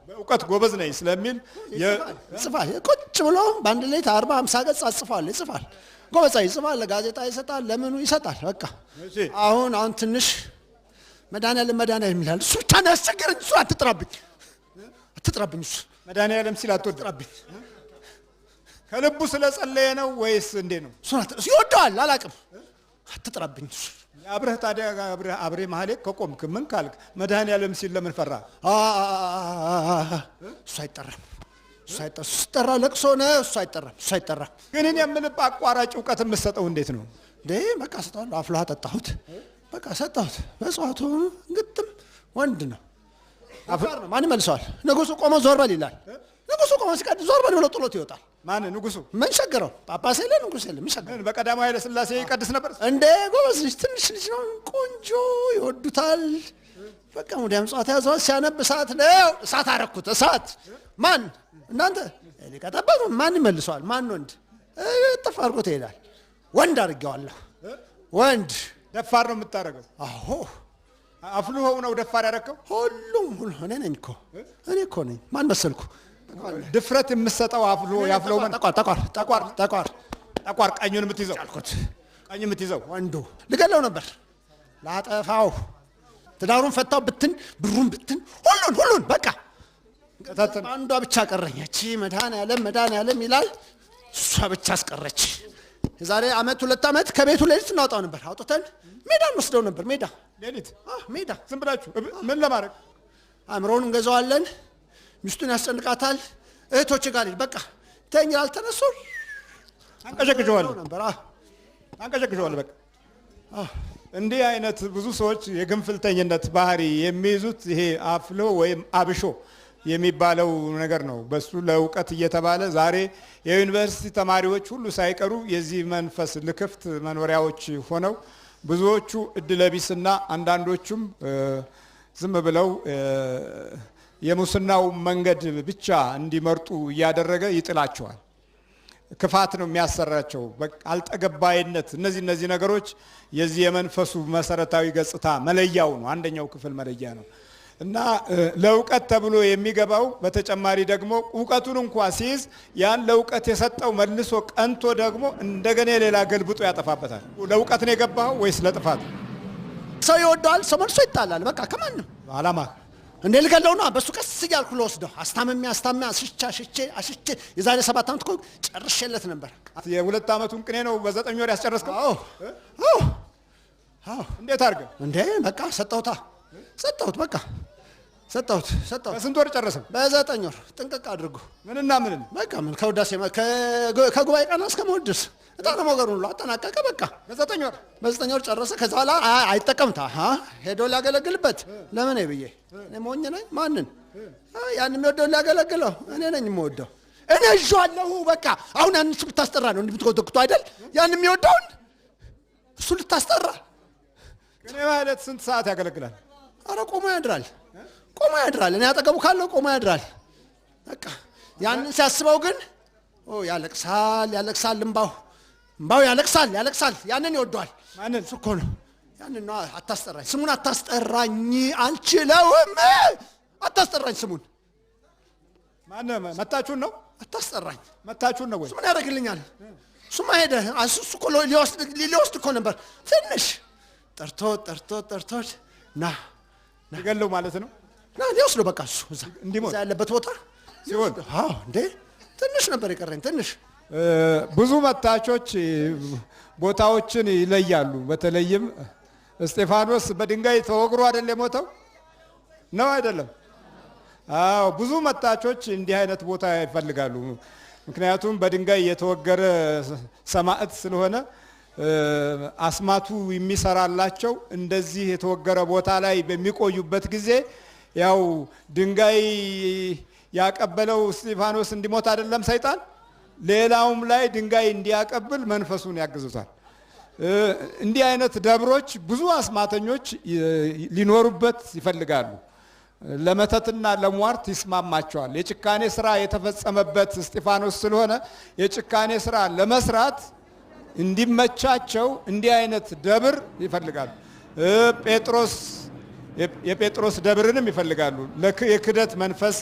በእውቀት ጎበዝ ነኝ ስለሚል ይጽፋል። ቁጭ ብሎ በአንድ ላይ 40-50 ገጽ ይጽፋል። ጎበዛ ይጽፋል። ለጋዜጣ ይሰጣል፣ ለምኑ ይሰጣል። በቃ አሁን ትንሽ መድኃኒዓለም ይላል። እሱ ብቻ ነው ያስቸገረኝ። እሱ አትጥራብኝ። እሱ መድኃኒዓለም ሲል አትወድራብኝ። ከልቡ ስለጸለየ ነው ወይስ እንዴ ነው? እሱ ይወደዋል፣ አላውቅም። አትጥራብኝ። እሱ አብረህ ታዲያ አብሬ ማህሌት ከቆምክ ምን ካልክ መድኃኒዓለም ሲል ለምን ፈራ? እሱ አይጠራም። ሲጠራ ለቅሶ ነው። እሱ አይጠራም። ግን እኔ የምልህ አቋራጭ እውቀት የምትሰጠው እንዴት ነው እንዴ? በቃ ሰጠዋለሁ። አፍላህ ጠጣሁት። በቃ ሰጣሁት። በጽዋቱ ግጥም ወንድ ነው። ማን ይመልሰዋል? ንጉሱ ቆሞ ዞር በል ይላል። ንጉሱ ቆሞ ሲቀድ ዞር በል ብሎ ጥሎት ይወጣል። ማን ንጉሱ? ምን ቸገረው? ጳጳስ የለ ንጉስ የለ። ምን ቸገረው? በቀዳማዊ ኃይለ ሥላሴ ይቀድስ ነበር እንዴ? ጎበዝ ልጅ፣ ትንሽ ልጅ ነው። ቆንጆ ይወዱታል። በቃ ሙዲያም ጽዋት ያዘው። ሲያነብ እሳት ነው። እሳት አረኩት። እሳት ማን? እናንተ ሊቀጠበብ ማን ይመልሰዋል? ማን ወንድ? ጥፍ አድርጎት ይሄዳል። ወንድ አድርጌዋለሁ። ወንድ ደፋር ነው የምታደርገው? አዎ። አፍልሆው ነው ደፋር ያደረከው? ሁሉም እኔ ነኝ እኮ ነኝ። ማን መሰልኩ? ድፍረት የምትሰጠው ያፍለው ጠቋር ቀኙን የምትይዘው አልኩት። ቀኝ የምትይዘው ወንዱ ልገለው ነበር፣ ላጠፋው። ትዳሩን ፈታው፣ ብትን ብሩን ብትን፣ ሁሉን በቃ አንዷ ብቻ ቀረኝ። እቺ መድኃኒዓለም ይላል። እሷ ብቻ አስቀረች። የዛሬ 2 ዓመት ከቤቱ ሌሊት እናወጣው ነበር። አውጥተን ሜዳ እንወስደው ነበር። ሌሊት ሜዳ ዝም ብላችሁ ምን ለማድረግ? አእምሮውን እንገዛዋለን። ሚስቱን ያስጨንቃታል። እህቶች ጋር በቃ ተኝ አልተነሱ አንቀዠቅዠዋለሁ ነበር። በቃ እንዲህ አይነት ብዙ ሰዎች የግንፍልተኝነት ባህሪ የሚይዙት ይሄ አፍሎ ወይም አብሾ የሚባለው ነገር ነው። በሱ ለእውቀት እየተባለ ዛሬ የዩኒቨርሲቲ ተማሪዎች ሁሉ ሳይቀሩ የዚህ መንፈስ ልክፍት መኖሪያዎች ሆነው ብዙዎቹ እድለቢስና አንዳንዶቹም ዝም ብለው የሙስናው መንገድ ብቻ እንዲመርጡ እያደረገ ይጥላቸዋል። ክፋት ነው የሚያሰራቸው። አልጠገባይነት። እነዚህ ነገሮች የዚህ የመንፈሱ መሰረታዊ ገጽታ መለያው ነው። አንደኛው ክፍል መለያ ነው እና ለእውቀት ተብሎ የሚገባው በተጨማሪ ደግሞ እውቀቱን እንኳ ሲይዝ ያን ለእውቀት የሰጠው መልሶ ቀንቶ ደግሞ እንደገና ሌላ ገልብጦ ያጠፋበታል። ለእውቀት ነው የገባው ወይስ ለጥፋት? ሰው ይወደዋል፣ ሰው መልሶ ይጣላል። በቃ ከማንም አላማ እንዴ ልገለው ነው። በሱ ቀስ እያልኩ ልወስደው አስታመሚ አሽቼ የዛሬ 7 ዓመት እኮ ጨርሼለት ነበር። የ2 ዓመቱን ቅኔ ነው በ9 ወር ያስጨረስከው? አዎ። እንዴት አድርገህ? እንዴ በቃ ሰጠሁት። በቃ ሰጠሁት። በስንት ወር ጨረሰው? በ9 ወር ጥንቅቅ አድርጎ ምንና ምን በቃ ምን ከውዳሴ ከጉባኤ ቀን እስከ መወድስ እጣነ ሞገሩን ሁሉ አጠናቀቀ። በቃ በ9 ወር ጨረሰ። ከዛ በኋላ አይጠቀምታ ሄዶ ሊያገለግልበት ለምን ብዬ እኔ ሞኝ ነኝ? ማንን ያን የሚወደው ሊያገለግለው እኔ ነኝ የምወደው። እኔ እዣለሁ። በቃ አሁን ያን እሱ ልታስጠራ ነው እንዲህ ብትጎተጉቱ አይደል? ያን የሚወደውን እሱ ልታስጠራ። ቅኔ ማለት ስንት ሰዓት ያገለግላል? አረ ቆሞ ያድራል። እኔ አጠገቡ ካለው ቆሞ ያድራል። በቃ ያንን ሲያስበው ግን ያለቅሳል፣ እምባው ያለቅሳል። ያንን ይወደዋል። ማንን? እሱ እኮ ነው። ያንን ነው። አታስጠራኝ፣ ስሙን አታስጠራኝ፣ አልችለውም። አታስጠራኝ ስሙን። ማን መታችሁን ነው? አታስጠራኝ። መታችሁን ነው ወይ? ምን ያደርግልኛል? እሱማ ሄደ። እሱ እኮ ሊወስድ እኮ ነበር። ትንሽ ጠርቶት ና ይገለው ማለት ነው። ና ሊወስደው በቃ እሱ እዛ ያለበት ቦታ ሲሆን እንዴ ትንሽ ነበር የቀረኝ። ትንሽ ብዙ መታቾች ቦታዎችን ይለያሉ። በተለይም እስጢፋኖስ በድንጋይ ተወግሮ አይደል የሞተው? ነው አይደለም? አዎ፣ ብዙ መታቾች እንዲህ አይነት ቦታ ይፈልጋሉ። ምክንያቱም በድንጋይ የተወገረ ሰማዕት ስለሆነ አስማቱ የሚሰራላቸው እንደዚህ የተወገረ ቦታ ላይ በሚቆዩበት ጊዜ ያው ድንጋይ ያቀበለው እስጢፋኖስ እንዲሞት አይደለም ሰይጣን፣ ሌላውም ላይ ድንጋይ እንዲያቀብል መንፈሱን ያግዙታል። እንዲህ አይነት ደብሮች ብዙ አስማተኞች ሊኖሩበት ይፈልጋሉ። ለመተትና ለሟርት ይስማማቸዋል። የጭካኔ ስራ የተፈጸመበት እስጢፋኖስ ስለሆነ የጭካኔ ስራ ለመስራት እንዲመቻቸው እንዲህ አይነት ደብር ይፈልጋሉ። የጴጥሮስ ደብርንም ይፈልጋሉ። የክደት መንፈስ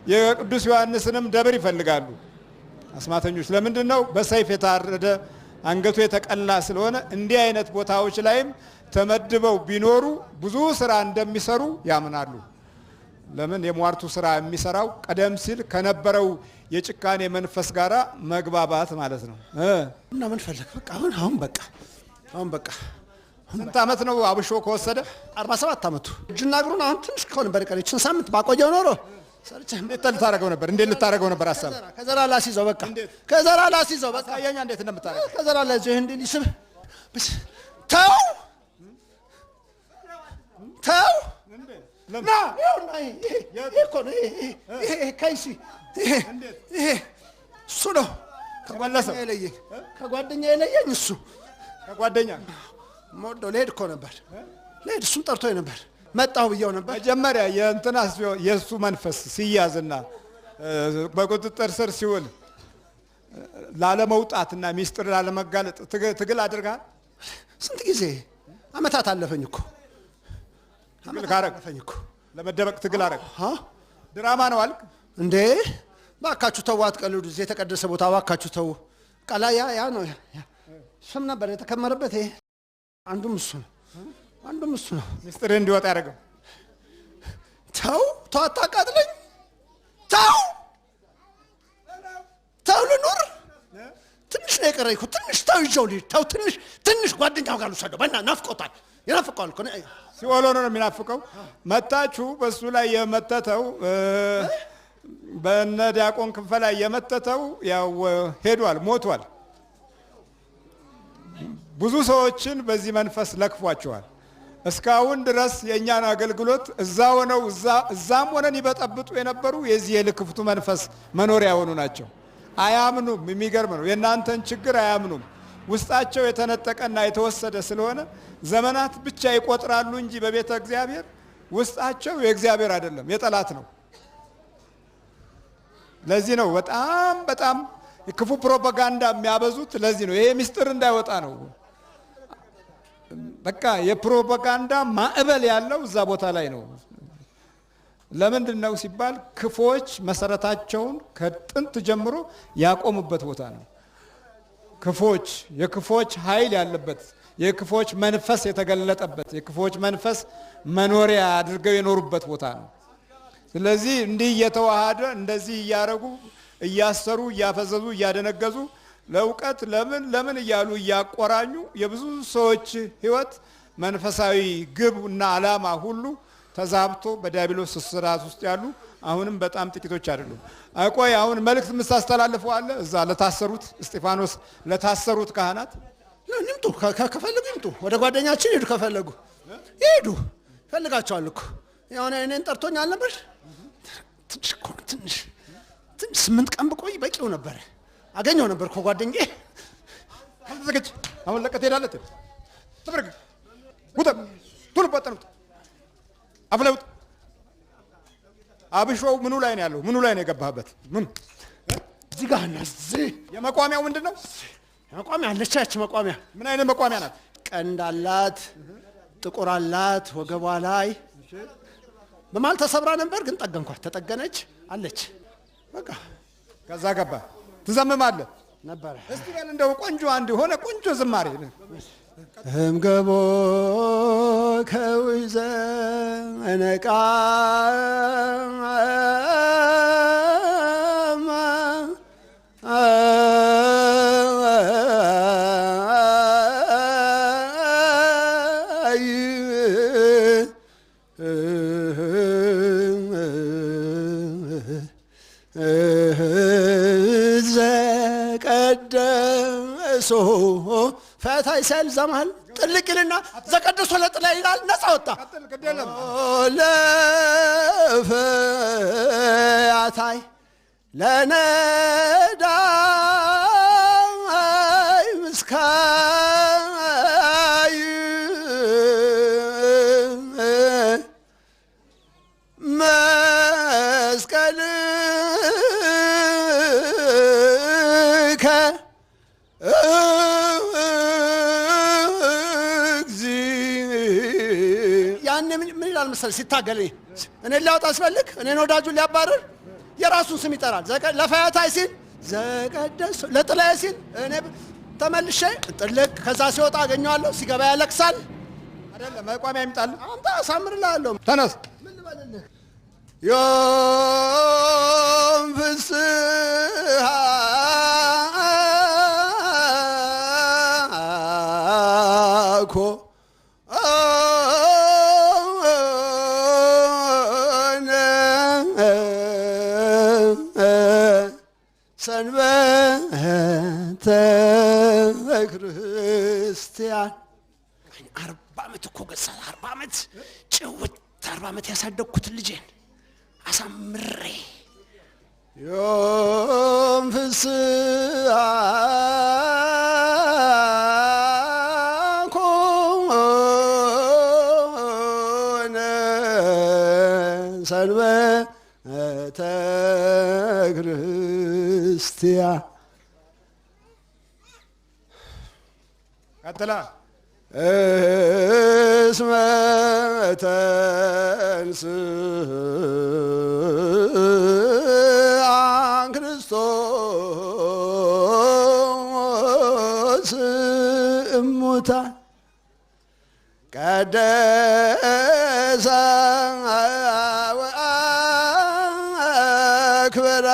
የቅዱስ ዮሐንስንም ደብር ይፈልጋሉ አስማተኞች። ለምንድን ነው? በሰይፍ የታረደ አንገቱ የተቀላ ስለሆነ እንዲህ አይነት ቦታዎች ላይም ተመድበው ቢኖሩ ብዙ ስራ እንደሚሰሩ ያምናሉ። ለምን? የሟርቱ ስራ የሚሰራው ቀደም ሲል ከነበረው የጭካኔ መንፈስ ጋራ መግባባት ማለት ነው። እና ምን ፈለግ? በቃ አሁን በቃ ስንት ዓመት ነው አብሾ ከወሰደ? 47 ዓመቱ። እጅና እግሩን አሁን ትንሽ ከሆነ በቀር ይችን ሳምንት ባቆየው ኖሮ እንዴት ልታረገው ነበር? እንዴት ልታረገው ነበር? ሀሳብ ከዘራ ላስይዘው በቃ ከዘራ ላስይዘው በቃ ያኛ እንዴት እንደምታረገው ከዘራ ላስይዘው እንዴ ሊስብ ተው ና ይኸውና ይሄ እኮ ነው ይሄ ከይሲ ይሄ እሱ ነው ከጓደኛ የለየኝ እሱ ከጓደኛ ሞዶ ልሄድ እኮ ነበር ልሄድ እሱም ጠርቶኝ ነበር መጣሁ ብየው ነበር። መጀመሪያ የእንትና የእሱ መንፈስ ሲያዝና በቁጥጥር ስር ሲውል ላለመውጣትና ሚስጥር ላለመጋለጥ ትግል አድርጋል። ስንት ጊዜ አመታት አለፈኝ እኮ ትግል ካረገኝ እኮ ለመደበቅ ትግል አረግ ድራማ ነው አልክ እንዴ? ባካችሁ ተው፣ አትቀልዱ። እዚህ የተቀደሰ ቦታ ባካችሁ ተው። ቃላ ያ ነው ስም ነበር የተከመረበት። ይሄ አንዱም እሱ ነው ሚስጥር እንዲወጣ ያደረገው። ተው አታቃጥለኝ። ተው ልኑር። ትንሽ ነው የቀረኝ እኮ ትንሽ። ተው ይዤው ልሂድ። ተው ትንሽ ጓደኛው ጋር ልውሰደው። በእናትህ ናፍቆታል። ይናፍቀዋል እኮ ሲኦል ሆኖ ነው የሚናፍቀው። መታችሁ በሱ ላይ የመተተው በእነ ዲያቆን ክንፈ ላይ የመተተው ያው ሄዷል፣ ሞቷል። ብዙ ሰዎችን በዚህ መንፈስ ለክፏቸዋል። እስካሁን ድረስ የእኛን አገልግሎት እዛም ሆነን ይበጠብጡ የነበሩ የዚህ የልክፍቱ መንፈስ መኖሪያ የሆኑ ናቸው። አያምኑም። የሚገርም ነው። የእናንተን ችግር አያምኑም። ውስጣቸው የተነጠቀና የተወሰደ ስለሆነ ዘመናት ብቻ ይቆጥራሉ እንጂ በቤተ እግዚአብሔር ውስጣቸው የእግዚአብሔር አይደለም፣ የጠላት ነው። ለዚህ ነው በጣም ክፉ ፕሮፓጋንዳ የሚያበዙት። ለዚህ ነው ይሄ ምስጢር እንዳይወጣ ነው። በቃ የፕሮፓጋንዳ ማዕበል ያለው እዛ ቦታ ላይ ነው። ለምንድን ነው ሲባል ክፎች መሰረታቸውን ከጥንት ጀምሮ ያቆሙበት ቦታ ነው። የክፎች ኃይል ያለበት፣ የክፎች መንፈስ የተገለጠበት፣ የክፎች መንፈስ መኖሪያ አድርገው የኖሩበት ቦታ ነው። ስለዚህ እንዲህ እየተዋሃደ እንደዚህ እያረጉ እያሰሩ እያፈዘዙ እያደነገዙ ለእውቀት ለምን እያሉ እያቆራኙ የብዙ ሰዎች ሕይወት መንፈሳዊ ግብ እና ዓላማ ሁሉ ተዛብቶ በዲያብሎስ ስራት ውስጥ ያሉ አሁንም በጣም ጥቂቶች አይደሉም። ቆይ አሁን መልእክት የምታስተላልፈው አለ እዛ ለታሰሩት እስጢፋኖስ ለታሰሩት ካህናት? ይምጡ፣ ከፈለጉ ይምጡ፣ ወደ ጓደኛችን ይሄዱ፣ ከፈለጉ ይሄዱ። ፈልጋቸዋል እኮ የሆነ እኔን ጠርቶኝ አልነበር? ትንሽ 8 ቀን ብቆይ በቂው ነበር። አገኘው ነበር እኮ ጓደኛዬ። አልተዘገጅ አሁን ለቀት ሄዳለት ተፈረግ ውጣ ቶሎ ባጠኑት አፍለውጥ። አብሾው ምኑ ላይ ነው ያለው? ምኑ ላይ ነው የገባህበት? ምን እዚህ ጋር እና እዚህ የመቋሚያው ምንድነው? መቋሚያ አለች። መቋሚያ ምን አይነት መቋሚያ ናት? ቀንድ አላት፣ ጥቁር አላት ወገቧ ላይ። በማል ተሰብራ ነበር ግን ጠገንኳት፣ ተጠገነች አለች። በቃ ከዛ ገባ ትዘምማለህ ነበር። እስቲ በል እንደው ቆንጆ አንድ ሆነ ቆንጆ ዝማሬ እምገቦ ከውዘ ነቃ ዘቀደሶ ፈታይ ሳይል ዘማል ጥልቅልና ዘቀደሶ ለጥላ ይላል። ነፃ ወጣ ለፈያታይ ለነዳይ ምስካይ መስቀል ምን ይላል መሰለህ ሲታገል እኔ ሊያወጣ ሲፈልግ እኔን ወዳጁን ሊያባርር የራሱን ስም ይጠራል። ለፈያታይ ሲል ዘቀደስ፣ ለጥላዬ ሲል እኔ ተመልሼ ጥልቅ። ከዛ ሲወጣ አገኘዋለሁ፣ ሲገባ ያለቅሳል። አይደለም መቋሚያ ይምጣል። አምጣ አሳምርልሃለሁ። ተነስ ምን ልበልልህ ዮም ፍስሐ ኮ ሰንበተ ክርስቲያን 40 ዓመት እኮ ገሳ 40 ዓመት ጭውት 40 ዓመት ያሳደግኩትን ልጄን አሳምሬ ዮም ፍስሐ ኮነ ሰንበተ ክርስቲያን ቀጥላ እስመ ተንሥአ ክርስቶስ እሙታን ቀደሰ ወአክበረ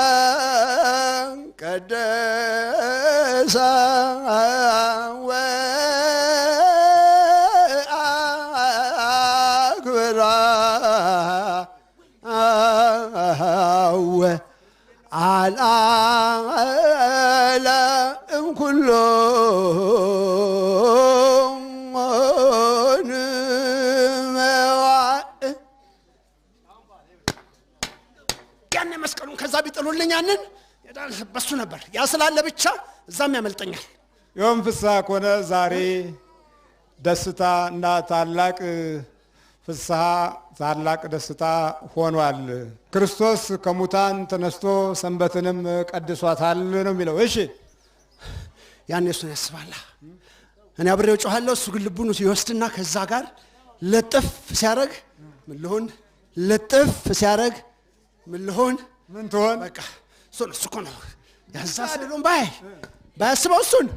ቀደሰ ወአክበረ አልዓለ እምኩሎ ያኔ መስቀሉን ከዛ ቢጥሉልኝ ያንን በሱ ነበር። ያ ስላለ ብቻ እዛም ያመልጠኛል። ዮም ፍስሐ ኮነ ዛሬ ደስታ እና ታላቅ ፍስሐ ታላቅ ደስታ ሆኗል። ክርስቶስ ከሙታን ተነስቶ ሰንበትንም ቀድሷታል ነው የሚለው። እሺ ያኔ እሱን ያስባላ። እኔ አብሬው ጮኻለሁ፣ እሱ ግን ልቡን ይወስድና ከዛ ጋር ለጥፍ ሲያረግ ምን ልሆን፣ ለጥፍ ሲያረግ ምን ልሆን፣ ምን ትሆን? በቃ እሱ እኮ ነው ያዛስሉም ባያስበው እሱን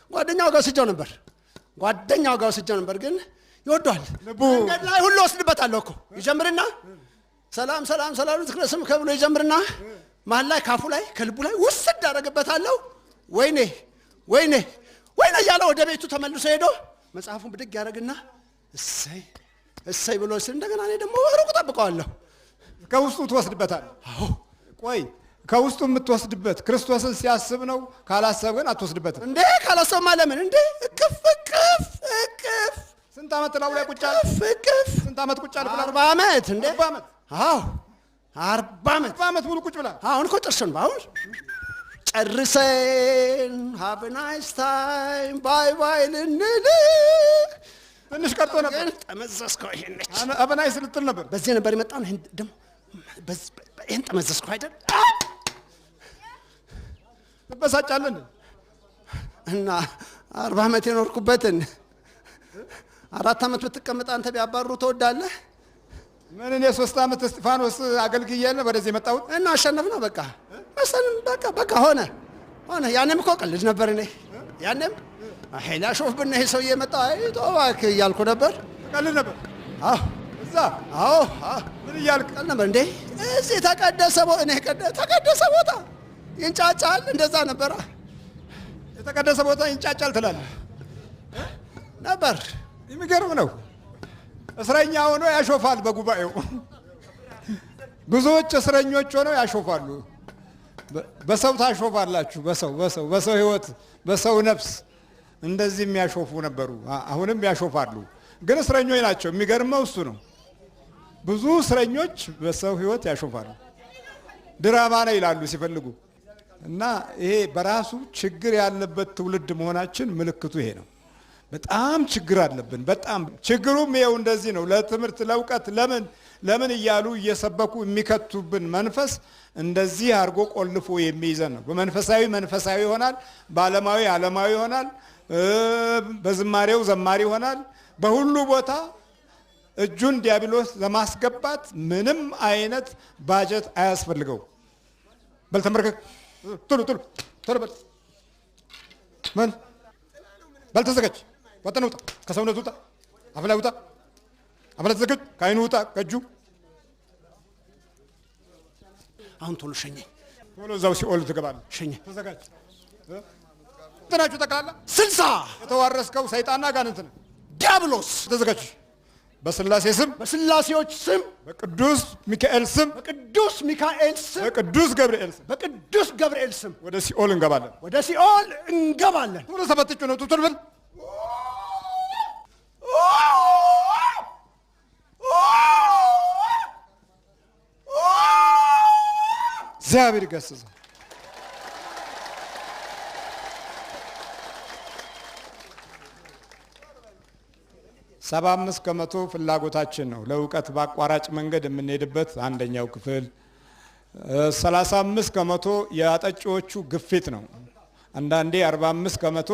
ጓደኛው ጋር ወስጃው ነበር ግን ይወዷል። መንገድ ላይ ሁሉ ወስድበታለሁ እኮ ይጀምርና ሰላም ሰላም ሰላም ትክረስም ከብሎ ይጀምርና መሀል ላይ ካፉ ላይ ከልቡ ላይ ውስድ አደረግበታለሁ። ወይኔ ወይኔ ወይኔ እያለ ወደ ቤቱ ተመልሶ ሄዶ መጽሐፉን ብድግ ያደርግና እሰይ እሰይ ብሎ ሲል እንደገና እኔ ደግሞ ሩቅ ጠብቀዋለሁ። ከውስጡ ትወስድበታለህ። አዎ ቆይ ከውስጡ የምትወስድበት ክርስቶስን ሲያስብ ነው። ካላሰብ ግን አትወስድበትም። እንዴ ካላሰብማ ለምን እንዴ? እቅፍ እቅፍ እቅፍ ስንት ዓመት ነው ላይ ቁጭ አለ? እቅፍ ስንት ዓመት ቁጭ አለ? 40 ዓመት እንዴ? 40 ዓመት። አዎ 40 ዓመት ሙሉ ቁጭ ብላ አሁን እኮ ጥርሱን ባሁን ጨርሰን ሃቭ ናይስ ታይም ባይ ባይ ልንል ትንሽ ቀርቶ ነበር። ጠመዘዝከው። ይሄነች አበናይ ስልጥል ነበር። በዚህ ነበር የመጣው። ይሄን ደግሞ ይሄን ጠመዘዝከው አይደል? ትበሳጫለህ እና 40 ዓመት የኖርኩበትን 4 ዓመት ብትቀመጥ አንተ ቢያባሩ ትወዳለህ? ምን እኔ 3 ዓመት እስጢፋኖስ አገልግያለሁ ወደዚህ የመጣሁት እና አሸነፍና በቃ መሰልን በቃ ሆነ። ያኔም እኮ ቀልድ ነበር እኔ ያኔም ኃይላ ሾፍብና ይሄ ሰውዬ መጣ አይቶዋክ እያልኩ ነበር። ቀልድ ነበር። አዎ እዛ አዎ ምን እያልክ ቀልድ ነበር እንዴ? እዚህ ተቀደሰ ቦታ ይንጫጫል። እንደዛ ነበራ። የተቀደሰ ቦታ ይንጫጫል ትላለህ ነበር። የሚገርም ነው። እስረኛ ሆኖ ያሾፋል በጉባኤው። ብዙዎች እስረኞች ሆነው ያሾፋሉ። በሰው ታሾፋላችሁ። በሰው ህይወት፣ በሰው ነፍስ እንደዚህ የሚያሾፉ ነበሩ። አሁንም ያሾፋሉ፣ ግን እስረኞች ናቸው። የሚገርመው እሱ ነው። ብዙ እስረኞች በሰው ህይወት ያሾፋሉ። ድራማ ነው ይላሉ ሲፈልጉ። እና ይሄ በራሱ ችግር ያለበት ትውልድ መሆናችን ምልክቱ ይሄ ነው። በጣም ችግር አለብን። በጣም ችግሩም ይኸው እንደዚህ ነው። ለትምህርት ለእውቀት ለምን እያሉ እየሰበኩ የሚከቱብን መንፈስ እንደዚህ አድርጎ ቆልፎ የሚይዘን ነው። በመንፈሳዊ ይሆናል፣ በዓለማዊ ዓለማዊ ይሆናል፣ በዝማሬው ዘማሪ ይሆናል። በሁሉ ቦታ እጁን ዲያብሎስ ለማስገባት ምንም አይነት ባጀት አያስፈልገው። በል ተመርከክ፣ ቶሎ በል ምን በል ተዘጋጅ፣ ወጥተህ ውጣ፣ ከሰውነቱ ውጣ፣ አፍ ላይ ውጣ፣ አፍ ላይ ተዘጋጅ፣ ከዓይኑ ውጣ፣ ከእጁ አሁን ቶሎ ሸኘኝ። ቶሎ እዛው ሲኦል ትገባለህ። ሸኘኝ። ተዘጋጅ። እንትናችሁ ጠቅላላ 60 የተዋረስከው ሰይጣንና አጋንንት ነው። ዲያብሎስ ተዘጋጅ። በስላሴ ስም፣ በስላሴዎች ስም፣ በቅዱስ ሚካኤል ስም፣ በቅዱስ ሚካኤል ስም፣ በቅዱስ ገብርኤል ስም፣ በቅዱስ ገብርኤል ስም ወደ ሲኦል እንገባለን። ቶሎ ሰበትጩ ነው። ቶሎ በል። እግዚአብሔር ይገስጽ። 75 ከመቶ ፍላጎታችን ነው። ለእውቀት በአቋራጭ መንገድ የምንሄድበት አንደኛው ክፍል 35 ከመቶ የአጠጪዎቹ ግፊት ነው። አንዳንዴ 45 ከመቶ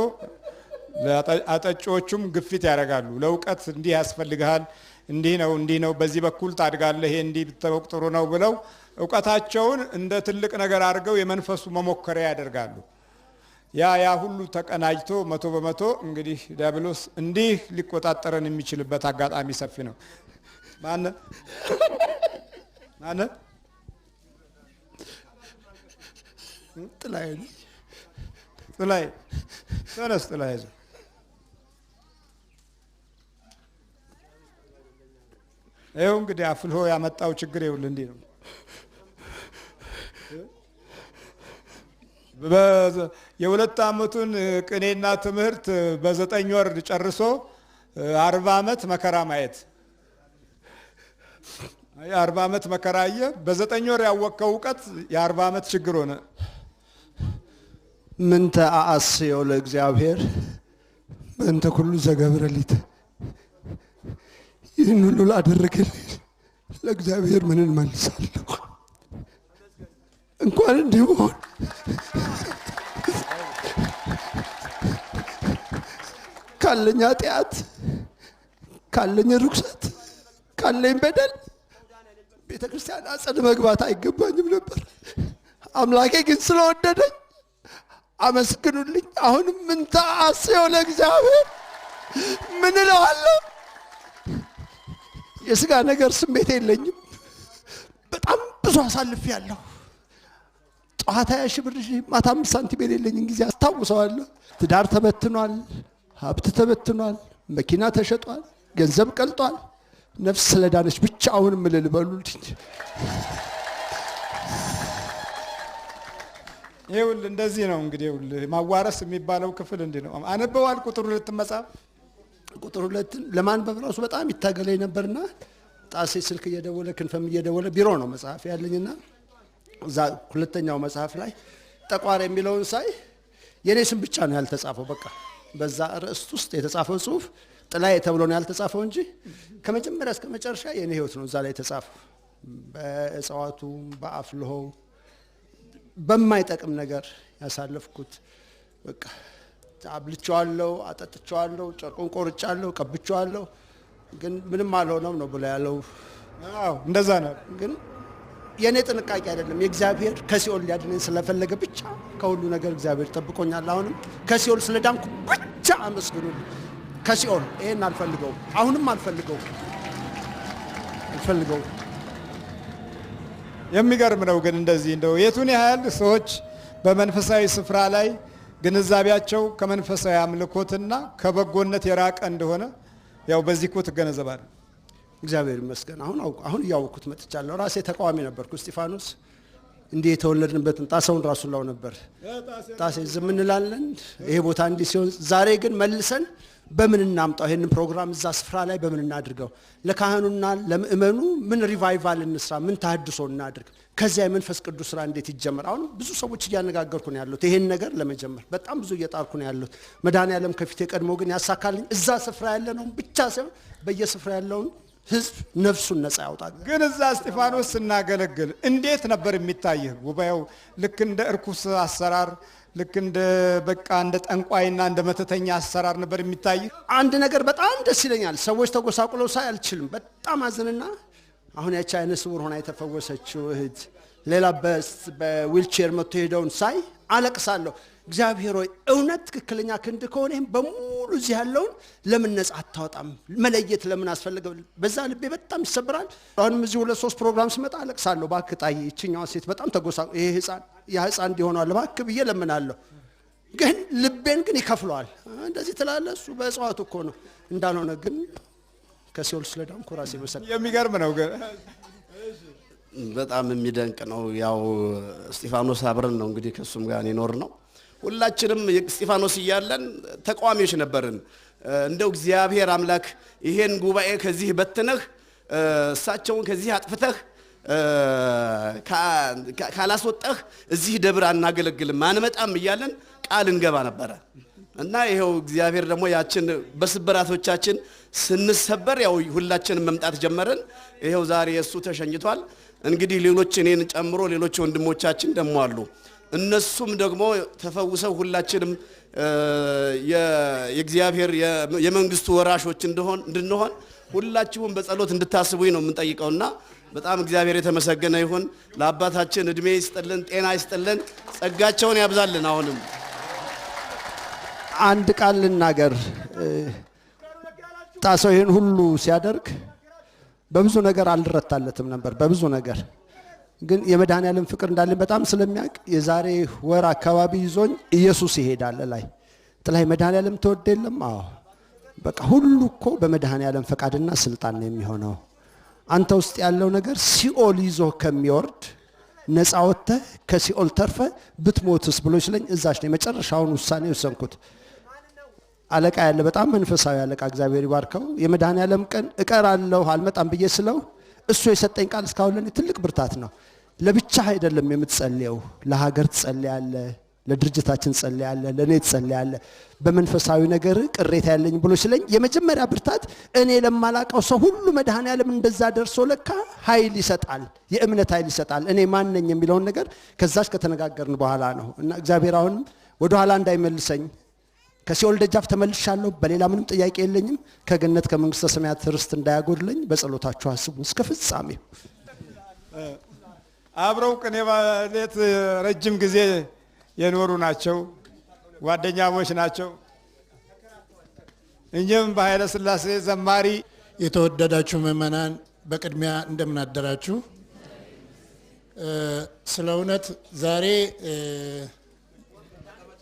አጠጪዎቹም ግፊት ያደርጋሉ። ለእውቀት እንዲህ ያስፈልግሃል፣ እንዲህ ነው፣ በዚህ በኩል ታድጋለህ፣ ይሄ እንዲህ ብታውቅ ጥሩ ነው ብለው እውቀታቸውን እንደ ትልቅ ነገር አድርገው የመንፈሱ መሞከሪያ ያደርጋሉ። ያ ሁሉ ተቀናጅቶ 100% እንግዲህ ዲያብሎስ እንዲህ ሊቆጣጠረን የሚችልበት አጋጣሚ ሰፊ ነው። ማነ ጥላዬ ተነስ፣ ጥላዬ ይኸው እንግዲህ አፍልሆ ያመጣው ችግር ይኸውልህ እንዲህ ነው። የ2 ዓመቱን ቅኔና ትምህርት በ9 ወር ጨርሶ 40 ዓመት መከራ ማየት። 40 ዓመት መከራ አየ። በ9 ወር ያወቀው እውቀት የ40 ዓመት ችግር ሆነ። ምንተ አአስዮ ለእግዚአብሔር ምንተ ኩሉ ዘገብረሊት። ይህን ሁሉ ላደረገልኝ ለእግዚአብሔር ምን እንመልሳለሁ? እንኳን እንዲህ ሆን ካለኝ ኃጢአት፣ ካለኝ ርኩሰት፣ ካለኝ በደል ቤተ ክርስቲያን አጸድ መግባት አይገባኝም ነበር። አምላኬ ግን ስለወደደኝ አመስግኑልኝ። አሁንም ምንተ አስዮ ለእግዚአብሔር ምን እለዋለሁ? የስጋ ነገር ስሜት የለኝም። በጣም ብዙ አሳልፌያለሁ። ጠዋት 20 ሺህ ብር ማታ 5 ሳንቲም የሌለኝን ጊዜ አስታውሰዋለሁ። ትዳር ተበትኗል፣ ሀብት ተበትኗል፣ መኪና ተሸጧል፣ ገንዘብ ቀልጧል። ነፍስ ስለዳነች ብቻ አሁን ምልል በሉልኝ። ይኸውልህ እንደዚህ ነው እንግዲህ። ይኸውልህ ማዋረስ የሚባለው ክፍል እንዲህ ነው። አንበዋል ቁጥር 2 መጽሐፍ ቁጥር 2 ለማንበብ ራሱ በጣም ይታገለኝ ነበርና ጣሴ ስልክ እየደወለ ክንፈም እየደወለ ቢሮ ነው መጽሐፍ ያለኝና እዛ 2ኛው መጽሐፍ ላይ ጠቋር የሚለውን ሳይ የኔ ስም ብቻ ነው ያልተጻፈው። በቃ በዛ ርዕስት ውስጥ የተጻፈው ጽሁፍ ጥላዬ ተብሎ ነው ያልተጻፈው እንጂ ከመጀመሪያ እስከ መጨረሻ የኔ ህይወት ነው እዛ ላይ የተጻፈው። በእጽዋቱ፣ በአፍልሆው፣ በማይጠቅም ነገር ያሳለፍኩት። በቃ አብልቼዋለሁ፣ አጠጥቼዋለሁ፣ ጨርቁን ቆርጫለሁ፣ ቀብቼዋለሁ፣ ግን ምንም አልሆነም ነው ብሎ ያለው። አዎ እንደዛ ነው። ግን የኔ ጥንቃቄ አይደለም፣ የእግዚአብሔር ከሲኦል ሊያድነኝ ስለፈለገ ብቻ ከሁሉ ነገር እግዚአብሔር ጠብቆኛል። አሁንም ከሲኦል ስለዳንኩ ብቻ አመስግኑልኝ። ከሲኦል ይሄን አልፈልገውም፣ አሁንም አልፈልገውም። የሚገርም ነው። ግን እንደዚህ እንደው የቱን ያህል ሰዎች በመንፈሳዊ ስፍራ ላይ ግንዛቤያቸው ከመንፈሳዊ አምልኮትና ከበጎነት የራቀ እንደሆነ ያው በዚህ እኮ ትገነዘባለህ። እግዚአብሔር ይመስገን አሁን እያወቅኩት መጥቻለሁ። ራሴ ተቃዋሚ ነበርኩ። እስጢፋኖስ እንዲህ የተወለድንበትን ጣሰውን ራሱ ላው ነበር። ጣሴ ዝም እንላለን፣ ይሄ ቦታ እንዲህ ሲሆን፣ ዛሬ ግን መልሰን በምን እናምጣው ይሄንን ፕሮግራም እዛ ስፍራ ላይ በምን እናድርገው? ለካህኑና ለምእመኑ ምን ሪቫይቫል እንስራ? ምን ተሐድሶ እናድርግ? ከዚያ የመንፈስ ቅዱስ ስራ እንዴት ይጀመር? አሁን ብዙ ሰዎች እያነጋገርኩ ነው ያሉት ይሄን ነገር ለመጀመር በጣም ብዙ እየጣርኩ ነው ያሉት። መድኃኔዓለም ከፊቴ ቀድሞ ግን ያሳካልኝ እዛ ስፍራ ያለነው ብቻ ሳይሆን በየስፍራ ያለውን ህዝብ ነፍሱን ነፃ ያውጣ። ግን እዛ እስጢፋኖስ ስናገለግል እንዴት ነበር የሚታየው? ጉባኤው ልክ እንደ እርኩስ አሰራር፣ ልክ እንደ በቃ እንደ ጠንቋይና እንደ መተተኛ አሰራር ነበር የሚታየው? አንድ ነገር በጣም ደስ ይለኛል። ሰዎች ተጎሳቁለው ሳይ አልችልም። በጣም አዝንና አሁን ያቺ አይነ ስውር ሆና የተፈወሰችው እህት፣ ሌላ በዊልቼር መጥቶ ሄደውን ሳይ አለቅሳለሁ። እግዚአብሔር ሆይ እውነት ትክክለኛ ክንድ ከሆነ ይሄን በሙሉ እዚህ ያለውን ለምን ነፃ አታወጣም? መለየት ለምን አስፈልገው? በዛ ልቤ በጣም ይሰብራል። አሁንም እዚህ 2-3 ፕሮግራም ስመጣ አለቅሳለሁ። እባክህ ጣዬ ይችኛዋ ሴት በጣም ተጎሳቁ፣ ይሄ ህፃን እንዲሆነዋል እባክህ ብዬ ለምናለሁ። ግን ልቤን ግን ይከፍለዋል። እንደዚህ ትላለህ፣ እሱ በእጽዋቱ እኮ ነው እንዳልሆነ ግን ከሲኦል ስለዳንኩ ራሴ መሰለኝ። የሚገርም ነው ግን በጣም የሚደንቅ ነው። ያው እስጢፋኖስ አብረን ነው እንግዲህ ከሱም ጋር ይኖር ነው። ሁላችንም እስጢፋኖስ እያለን ተቃዋሚዎች ነበርን። እንደው እግዚአብሔር አምላክ ይሄን ጉባኤ ከዚህ በትነህ እሳቸውን ከዚህ አጥፍተህ ካላስወጣህ እዚህ ደብር አናገለግልም አንመጣም እያለን ቃል እንገባ ነበረ እና ይሄው እግዚአብሔር ደግሞ ያችን በስብራቶቻችን ስንሰበር ያው ሁላችንም መምጣት ጀመርን። ይሄው ዛሬ እሱ ተሸኝቷል። እንግዲህ ሌሎች እኔን ጨምሮ ሌሎች ወንድሞቻችን ደግሞ አሉ። እነሱም ደግሞ ተፈውሰው ሁላችንም የእግዚአብሔር የመንግስቱ ወራሾች እንድንሆን ሁላችሁም በጸሎት እንድታስቡኝ ነው የምንጠይቀውና በጣም እግዚአብሔር የተመሰገነ ይሁን። ለአባታችን እድሜ ይስጥልን፣ ጤና ይስጥልን፣ ጸጋቸውን ያብዛልን። አሁንም አንድ ቃል ልናገር። ጣሰው ይህን ሁሉ ሲያደርግ በብዙ ነገር አልረታለትም ነበር። በብዙ ነገር ግን የመድኃኔዓለም ፍቅር እንዳለን በጣም ስለሚያውቅ የዛሬ ወር አካባቢ ይዞኝ ኢየሱስ ይሄዳል ላይ ጥላይ መድኃኔዓለም ተወደ የለም። አዎ በቃ ሁሉ እኮ በመድኃኔዓለም ፈቃድና ስልጣን ነው የሚሆነው። አንተ ውስጥ ያለው ነገር ሲኦል ይዞ ከሚወርድ ነፃ ወጥተህ ከሲኦል ተርፈ ብትሞትስ ብሎ ስለኝ እዛች ነው የመጨረሻውን ውሳኔ ወሰንኩት። አለቃ ያለ በጣም መንፈሳዊ አለቃ እግዚአብሔር ይባርከው። የመድኃኔዓለም ቀን እቀራለሁ አልመጣም ብዬ ስለው እሱ የሰጠኝ ቃል እስካሁን ለኔ ትልቅ ብርታት ነው። ለብቻ አይደለም የምትጸልየው፣ ለሀገር ትጸልያለህ፣ ለድርጅታችን ትጸልያለህ፣ ለኔ ትጸልያለህ። በመንፈሳዊ ነገር ቅሬታ ያለኝ ብሎ ስለኝ የመጀመሪያ ብርታት እኔ ለማላቀው ሰው ሁሉ መድኃኔዓለም እንደዛ ደርሶ ለካ ኃይል ይሰጣል፣ የእምነት ኃይል ይሰጣል። እኔ ማን ነኝ የሚለውን ነገር ከዛች ከተነጋገርን በኋላ ነው እና እግዚአብሔር አሁንም ወደ ኋላ እንዳይመልሰኝ ከሲኦል ደጃፍ ተመልሻለሁ። በሌላ ምንም ጥያቄ የለኝም። ከገነት ከመንግስተ ሰማያት ርስት እንዳያጎድለኝ በጸሎታችሁ አስቡ እስከ ፍጻሜው። አብረው ቅኔ ማህሌት ረጅም ጊዜ የኖሩ ናቸው፣ ጓደኛሞች ናቸው። እኛም በኃይለ ሥላሴ ዘማሪ። የተወደዳችሁ ምእመናን በቅድሚያ እንደምን አደራችሁ። ስለ እውነት ዛሬ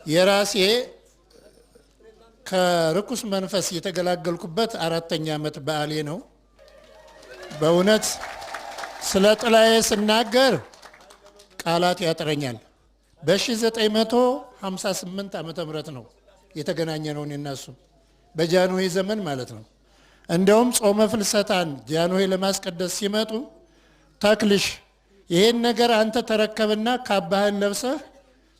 የራሴ ከርኩስ መንፈስ የተገላገልኩበት 4ኛ ዓመት በዓሌ ነው። በእውነት ስለ ጥላዬ ስናገር ቃላት ያጥረኛል። በ1958 ዓመተ ምህረት ነው የተገናኘ ነው እነሱ በጃንሆይ ዘመን ማለት ነው። እንደውም ጾመ ፍልሰታን ጃንሆይ ለማስቀደስ ሲመጡ ተክልሽ ይሄን ነገር አንተ ተረከብና ካባህን ለብሰህ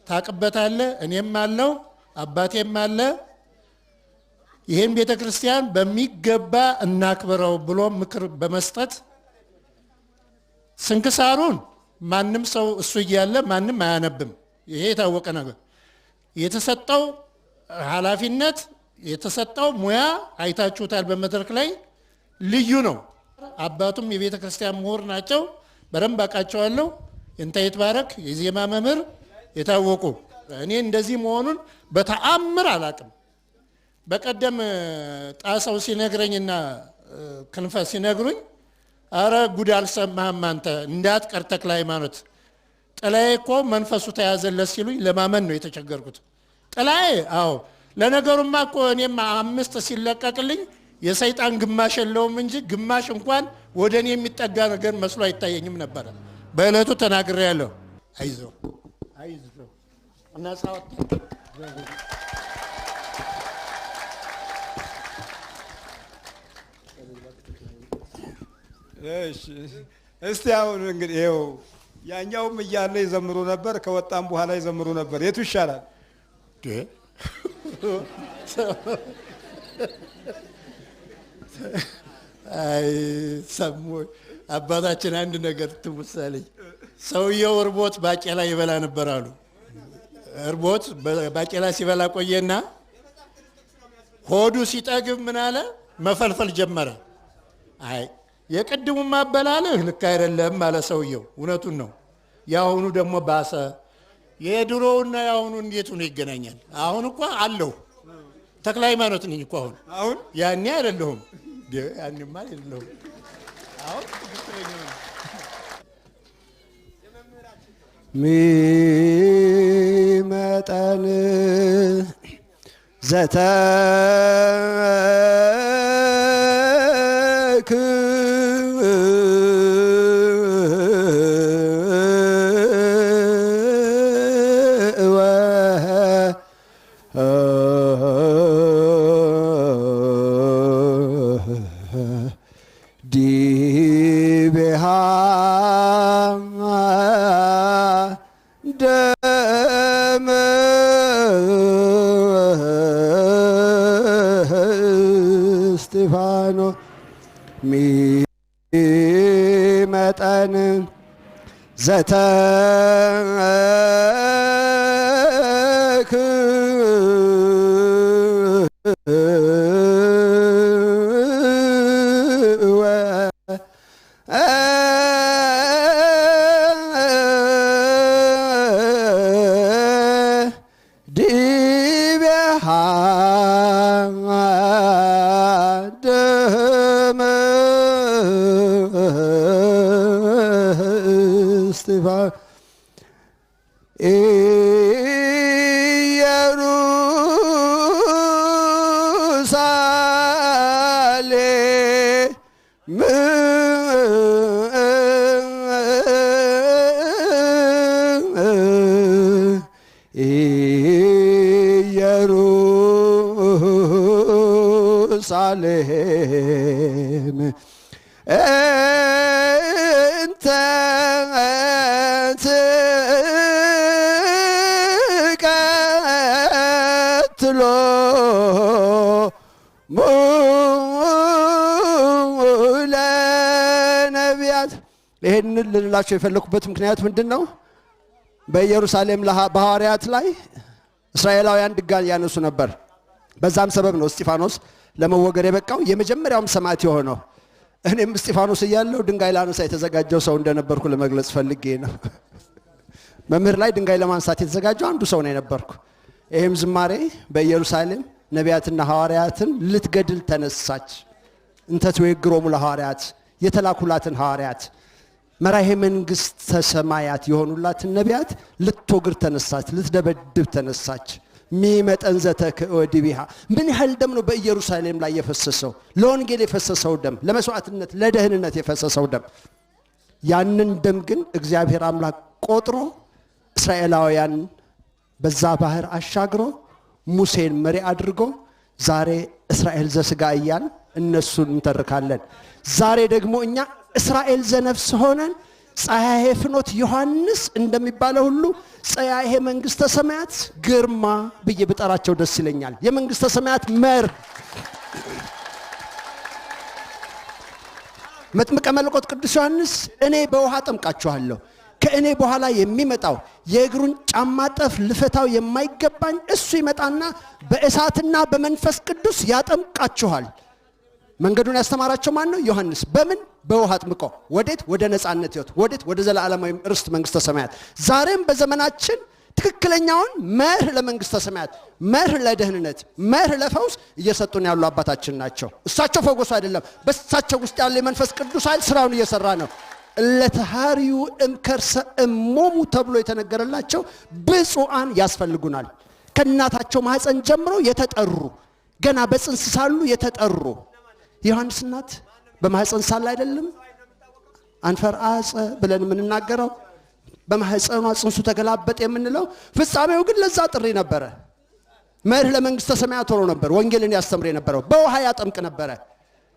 ታቅበታለህ፣ እኔም አለው አባቴም አለ፣ ይሄን ቤተ ክርስቲያን በሚገባ እናክብረው ብሎ ምክር በመስጠት ስንክሳሩን ማንም ሰው እሱ እያለ ማንም አያነብም። ይሄ የታወቀ ነገር። የተሰጠው ኃላፊነት የተሰጠው ሙያ አይታችሁታል። በመድረክ ላይ ልዩ ነው። አባቱም የቤተ ክርስቲያን ምሁር ናቸው። በደንብ አውቃቸዋለሁ። እንተ ይትባረክ የዜማ መምህር የታወቁ። እኔ እንደዚህ መሆኑን በተአምር አላቅም። በቀደም ጣሰው ሲነግረኝና ክንፈ ሲነግሩኝ አረ ጉድ አልሰማህም አንተ እንዳትቀር ተክለ ሃይማኖት ጥላዬ እኮ መንፈሱ ተያዘለት ሲሉኝ ለማመን ነው የተቸገርኩት። ጥላዬ? አዎ። ለነገሩማ እኮ እኔም 5 ሲለቀቅልኝ የሰይጣን ግማሽ የለውም እንጂ ግማሽ እንኳን ወደ እኔ የሚጠጋ ነገር መስሎ አይታየኝም ነበረ። በዕለቱ ተናግሬያለሁ። አይዞ አይዞ እና ሳወጥ እሺ እስቲ አሁን እንግዲህ ይኸው ያኛውም እያለ ይዘምሩ ነበር፣ ከወጣም በኋላ ይዘምሩ ነበር። የቱ ይሻላል? አይ ሰሙ አባታችን አንድ ነገር ትውሳለኝ። ሰውየው እርቦት ባቄላ ይበላ ነበር አሉ። እርቦት ባቄላ ሲበላ ቆየና ሆዱ ሲጠግብ ምን አለ? መፈልፈል ጀመረ። አይ የቅድሙ ማበላለህ ልክ አይደለም አለ ሰውየው። እውነቱን ነው። ያሁኑ ደግሞ ባሰ። የድሮውና ያሁኑ እንዴት ሆኖ ይገናኛል? አሁን እኮ አለው ተክለ ሃይማኖት ነኝ እኮ አሁን ያኔ አይደለሁም። ያኔማ አይደለሁም። አሁን ሚመጠን ዘተክ ዲቤሃ ደመ እስጢፋኖስ ሚመጠን ዘተክ ዲቤሃ ደመ እስጢፋኖስ ኢየሩሳሌም እንተ ትቀትሎ ለነቢያት። ይህንን ልንላቸው የፈለኩበት ምክንያት ምንድን ነው? በኢየሩሳሌም በሐዋርያት ላይ እስራኤላውያን ድንጋይ ያነሱ ነበር። በዛም ሰበብ ነው እስጢፋኖስ ለመወገድ የበቃው የመጀመሪያውም ሰማዕት የሆነው። እኔም እስጢፋኖስ እያለሁ ድንጋይ ላነሳ የተዘጋጀው ሰው እንደነበርኩ ለመግለጽ ፈልጌ ነው። መምህር ላይ ድንጋይ ለማንሳት የተዘጋጀው አንዱ ሰው ነው የነበርኩ። ይህም ዝማሬ በኢየሩሳሌም ነቢያትና ሐዋርያትን ልትገድል ተነሳች። እንተ ትዌግሮሙ ለሐዋርያት የተላኩላትን ሐዋርያት መራሄ መንግሥተ ሰማያት የሆኑላትን ነቢያት ልትወግር ተነሳች፣ ልትደበድብ ተነሳች። ሚመጠን ዘተክወዲቢሃ ምን ያህል ደም ነው በኢየሩሳሌም ላይ የፈሰሰው? ለወንጌል የፈሰሰው ደም፣ ለመስዋዕትነት ለደህንነት የፈሰሰው ደም። ያንን ደም ግን እግዚአብሔር አምላክ ቆጥሮ እስራኤላውያን በዛ ባህር አሻግሮ ሙሴን መሪ አድርጎ ዛሬ እስራኤል ዘስጋ እያል እነሱን እንተርካለን። ዛሬ ደግሞ እኛ እስራኤል ዘነፍስ ሆነን ፀያሄ ፍኖት ዮሐንስ እንደሚባለው ሁሉ ፀያሄ መንግሥተ ሰማያት ግርማ ብዬ ብጠራቸው ደስ ይለኛል። የመንግሥተ ሰማያት መር መጥምቀ መለኮት ቅዱስ ዮሐንስ እኔ በውሃ ጠምቃችኋለሁ፣ ከእኔ በኋላ የሚመጣው የእግሩን ጫማ ጠፍ ልፈታው የማይገባኝ እሱ ይመጣና በእሳትና በመንፈስ ቅዱስ ያጠምቃችኋል። መንገዱን ያስተማራቸው ማን ነው? ዮሐንስ። በምን? በውሃ አጥምቆ። ወዴት? ወደ ነፃነት ሕይወት። ወዴት? ወደ ዘላለማዊ ርስት መንግስተ ሰማያት። ዛሬም በዘመናችን ትክክለኛውን መርህ ለመንግስተ ሰማያት፣ መርህ ለደህንነት፣ መርህ ለፈውስ እየሰጡን ያሉ አባታችን ናቸው። እሳቸው ፈውሱ አይደለም፣ በእሳቸው ውስጥ ያለ የመንፈስ ቅዱስ ኃይል ስራውን እየሰራ ነው። ለተሃሪዩ እምከርሰ እሞሙ ተብሎ የተነገረላቸው ብፁዓን ያስፈልጉናል። ከእናታቸው ማህፀን ጀምሮ የተጠሩ ገና በጽንስ ሳሉ የተጠሩ ዮሐንስ እናት በማህፀን ሳለ አይደለም አንፈርአጸ ብለን የምንናገረው በማህፀኗ ጽንሱ ተገላበጠ የምንለው። ፍጻሜው ግን ለዛ ጥሪ ነበረ። መርህ ለመንግስተ ሰማያት ሆኖ ነበር። ወንጌልን ያስተምር የነበረው በውሃ ያጠምቅ ነበረ።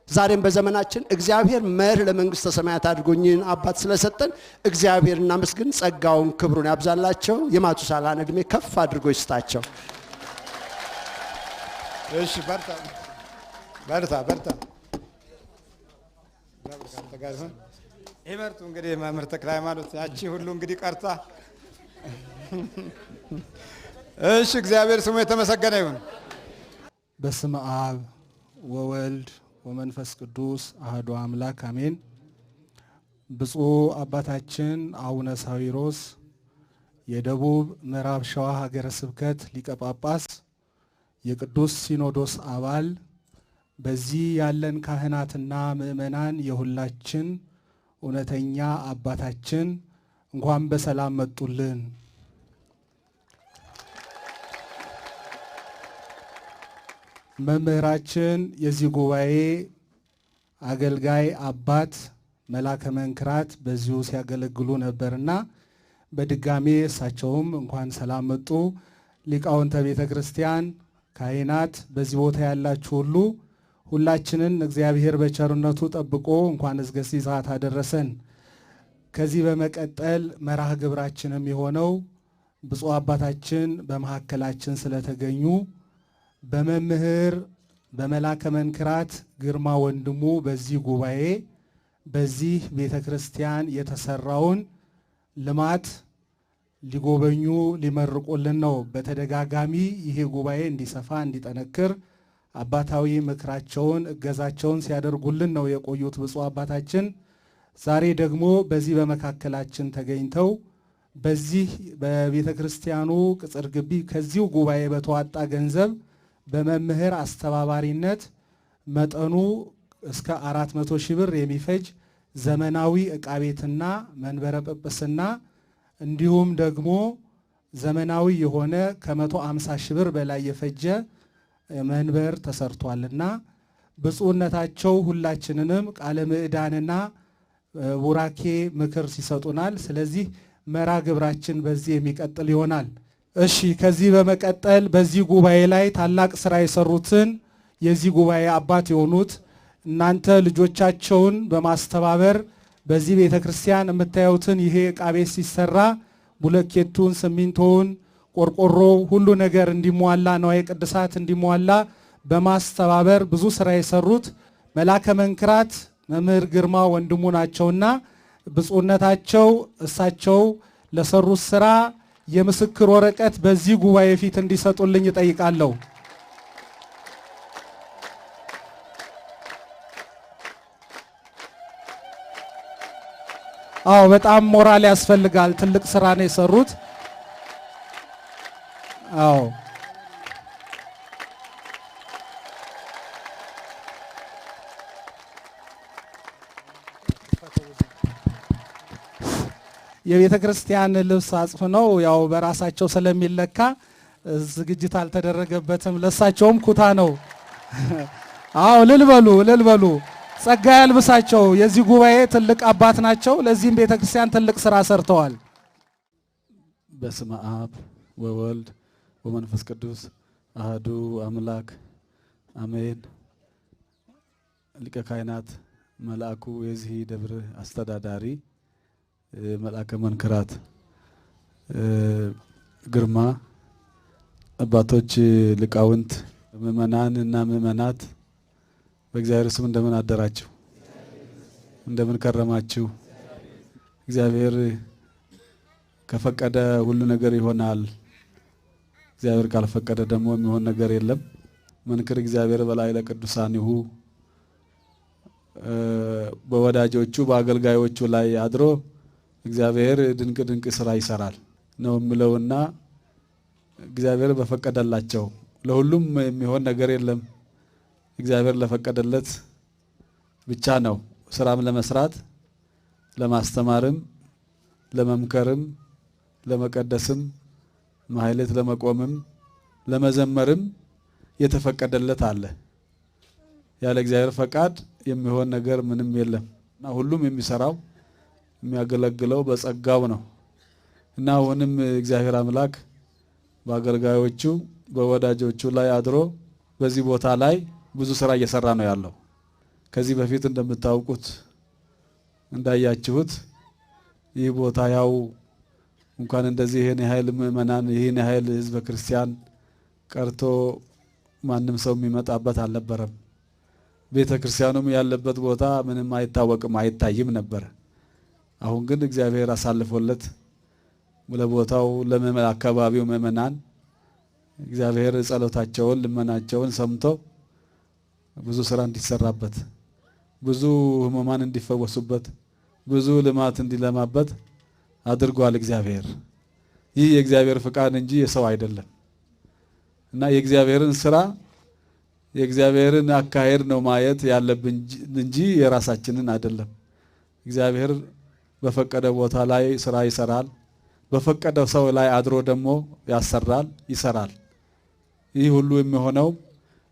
ዛሬም በዘመናችን እግዚአብሔር መርህ ለመንግስተ ሰማያት አድርጎኝን አባት ስለሰጠን እግዚአብሔር እናመስግን። ጸጋውን ክብሩን ያብዛላቸው። የማቱሳላን እድሜ ከፍ አድርጎ ይስጣቸው። እሺ በርታ በርታ በርታ። ይመርቱ እንግዲህ መምህር ተክለ ሃይማኖት ያቺ ሁሉ እንግዲህ ቀርታ። እሺ እግዚአብሔር ስሙ የተመሰገነ ይሁን። በስመ አብ ወወልድ ወመንፈስ ቅዱስ አሐዱ አምላክ አሜን። ብፁዕ አባታችን አቡነ ሳዊሮስ የደቡብ ምዕራብ ሸዋ ሀገረ ስብከት ሊቀ ጳጳስ፣ የቅዱስ ሲኖዶስ አባል፣ በዚህ ያለን ካህናትና ምእመናን የሁላችን እውነተኛ አባታችን እንኳን በሰላም መጡልን። መምህራችን የዚህ ጉባኤ አገልጋይ አባት መላከ መንክራት በዚሁ ሲያገለግሉ ነበርና በድጋሜ እሳቸውም እንኳን ሰላም መጡ። ሊቃውንተ ቤተ ክርስቲያን፣ ካህናት፣ በዚህ ቦታ ያላችሁ ሁሉ ሁላችንን እግዚአብሔር በቸርነቱ ጠብቆ እንኳን እስከዚህ ሰዓት አደረሰን። ከዚህ በመቀጠል መርሃ ግብራችንም የሆነው ብፁዕ አባታችን በመካከላችን ስለተገኙ በመምህር በመላከ መንክራት ግርማ ወንድሙ በዚህ ጉባኤ በዚህ ቤተ ክርስቲያን የተሰራውን ልማት ሊጎበኙ ሊመርቁልን ነው። በተደጋጋሚ ይሄ ጉባኤ እንዲሰፋ እንዲጠነክር አባታዊ ምክራቸውን እገዛቸውን ሲያደርጉልን ነው የቆዩት ብፁዕ አባታችን። ዛሬ ደግሞ በዚህ በመካከላችን ተገኝተው በዚህ በቤተ ክርስቲያኑ ቅጽር ግቢ ከዚሁ ጉባኤ በተዋጣ ገንዘብ በመምህር አስተባባሪነት መጠኑ እስከ 400 ሺህ ብር የሚፈጅ ዘመናዊ ዕቃ ቤትና መንበረ ጵጵስና እንዲሁም ደግሞ ዘመናዊ የሆነ ከ150 ሺህ ብር በላይ የፈጀ መንበር ተሰርቷልና ብፁዕነታቸው ሁላችንንም ቃለ ምዕዳንና ቡራኬ ምክር ሲሰጡናል። ስለዚህ መርሃ ግብራችን በዚህ የሚቀጥል ይሆናል። እሺ ከዚህ በመቀጠል በዚህ ጉባኤ ላይ ታላቅ ስራ የሰሩትን የዚህ ጉባኤ አባት የሆኑት እናንተ ልጆቻቸውን በማስተባበር በዚህ ቤተ ክርስቲያን የምታዩትን ይሄ ዕቃ ቤት ሲሰራ ቡለኬቱን፣ ሲሚንቶውን፣ ቆርቆሮ ሁሉ ነገር እንዲሟላ ንዋየ ቅድሳት እንዲሟላ በማስተባበር ብዙ ስራ የሰሩት መላከ መንክራት መምህር ግርማ ወንድሙ ናቸውና ብፁዕነታቸው እሳቸው ለሰሩት ስራ የምስክር ወረቀት በዚህ ጉባኤ ፊት እንዲሰጡልኝ እጠይቃለሁ። አዎ በጣም ሞራል ያስፈልጋል። ትልቅ ስራ ነው የሰሩት። አዎ የቤተ ክርስቲያን ልብስ አጽፍ ነው። ያው በራሳቸው ስለሚለካ ዝግጅት አልተደረገበትም። ለሳቸውም ኩታ ነው። አዎ ልልበሉ ጸጋ ያልብሳቸው። የዚህ ጉባኤ ትልቅ አባት ናቸው። ለዚህም ቤተ ክርስቲያን ትልቅ ስራ ሰርተዋል። በስመ አብ ወወልድ ወመንፈስ ቅዱስ አህዱ አምላክ አሜን። ሊቀ ካህናት መልአኩ የዚህ ደብር አስተዳዳሪ መልአከ መንክራት ግርማ፣ አባቶች፣ ሊቃውንት፣ ምእመናን እና ምእመናት በእግዚአብሔር ስም እንደምን አደራችሁ? እንደምን ከረማችሁ? እግዚአብሔር ከፈቀደ ሁሉ ነገር ይሆናል። እግዚአብሔር ካልፈቀደ ደግሞ የሚሆን ነገር የለም። መንክር እግዚአብሔር በላይ ለቅዱሳኒሁ በወዳጆቹ በአገልጋዮቹ ላይ አድሮ እግዚአብሔር ድንቅ ድንቅ ስራ ይሰራል ነው የሚለውና እግዚአብሔር በፈቀደላቸው ለሁሉም የሚሆን ነገር የለም። እግዚአብሔር ለፈቀደለት ብቻ ነው ስራም ለመስራት ለማስተማርም ለመምከርም ለመቀደስም ማህሌት ለመቆምም ለመዘመርም የተፈቀደለት አለ። ያለ እግዚአብሔር ፈቃድ የሚሆን ነገር ምንም የለም እና ሁሉም የሚሰራው የሚያገለግለው በጸጋው ነው እና አሁንም እግዚአብሔር አምላክ በአገልጋዮቹ በወዳጆቹ ላይ አድሮ በዚህ ቦታ ላይ ብዙ ስራ እየሰራ ነው ያለው። ከዚህ በፊት እንደምታውቁት እንዳያችሁት ይህ ቦታ ያው እንኳን እንደዚህ ይሄን ያህል ምእመናን ይሄን ያህል ህዝበ ክርስቲያን ቀርቶ ማንም ሰው የሚመጣበት አልነበረም። ቤተ ክርስቲያኑም ያለበት ቦታ ምንም አይታወቅም አይታይም ነበር። አሁን ግን እግዚአብሔር አሳልፎለት ለቦታው ለአካባቢው ምእመናን እግዚአብሔር ጸሎታቸውን ልመናቸውን ሰምቶ ብዙ ስራ እንዲሰራበት ብዙ ህሙማን እንዲፈወሱበት ብዙ ልማት እንዲለማበት አድርጓል እግዚአብሔር። ይህ የእግዚአብሔር ፍቃድ እንጂ የሰው አይደለም እና የእግዚአብሔርን ስራ የእግዚአብሔርን አካሄድ ነው ማየት ያለብን እንጂ የራሳችንን አይደለም። እግዚአብሔር በፈቀደ ቦታ ላይ ስራ ይሰራል። በፈቀደው ሰው ላይ አድሮ ደግሞ ያሰራል ይሰራል። ይህ ሁሉ የሚሆነው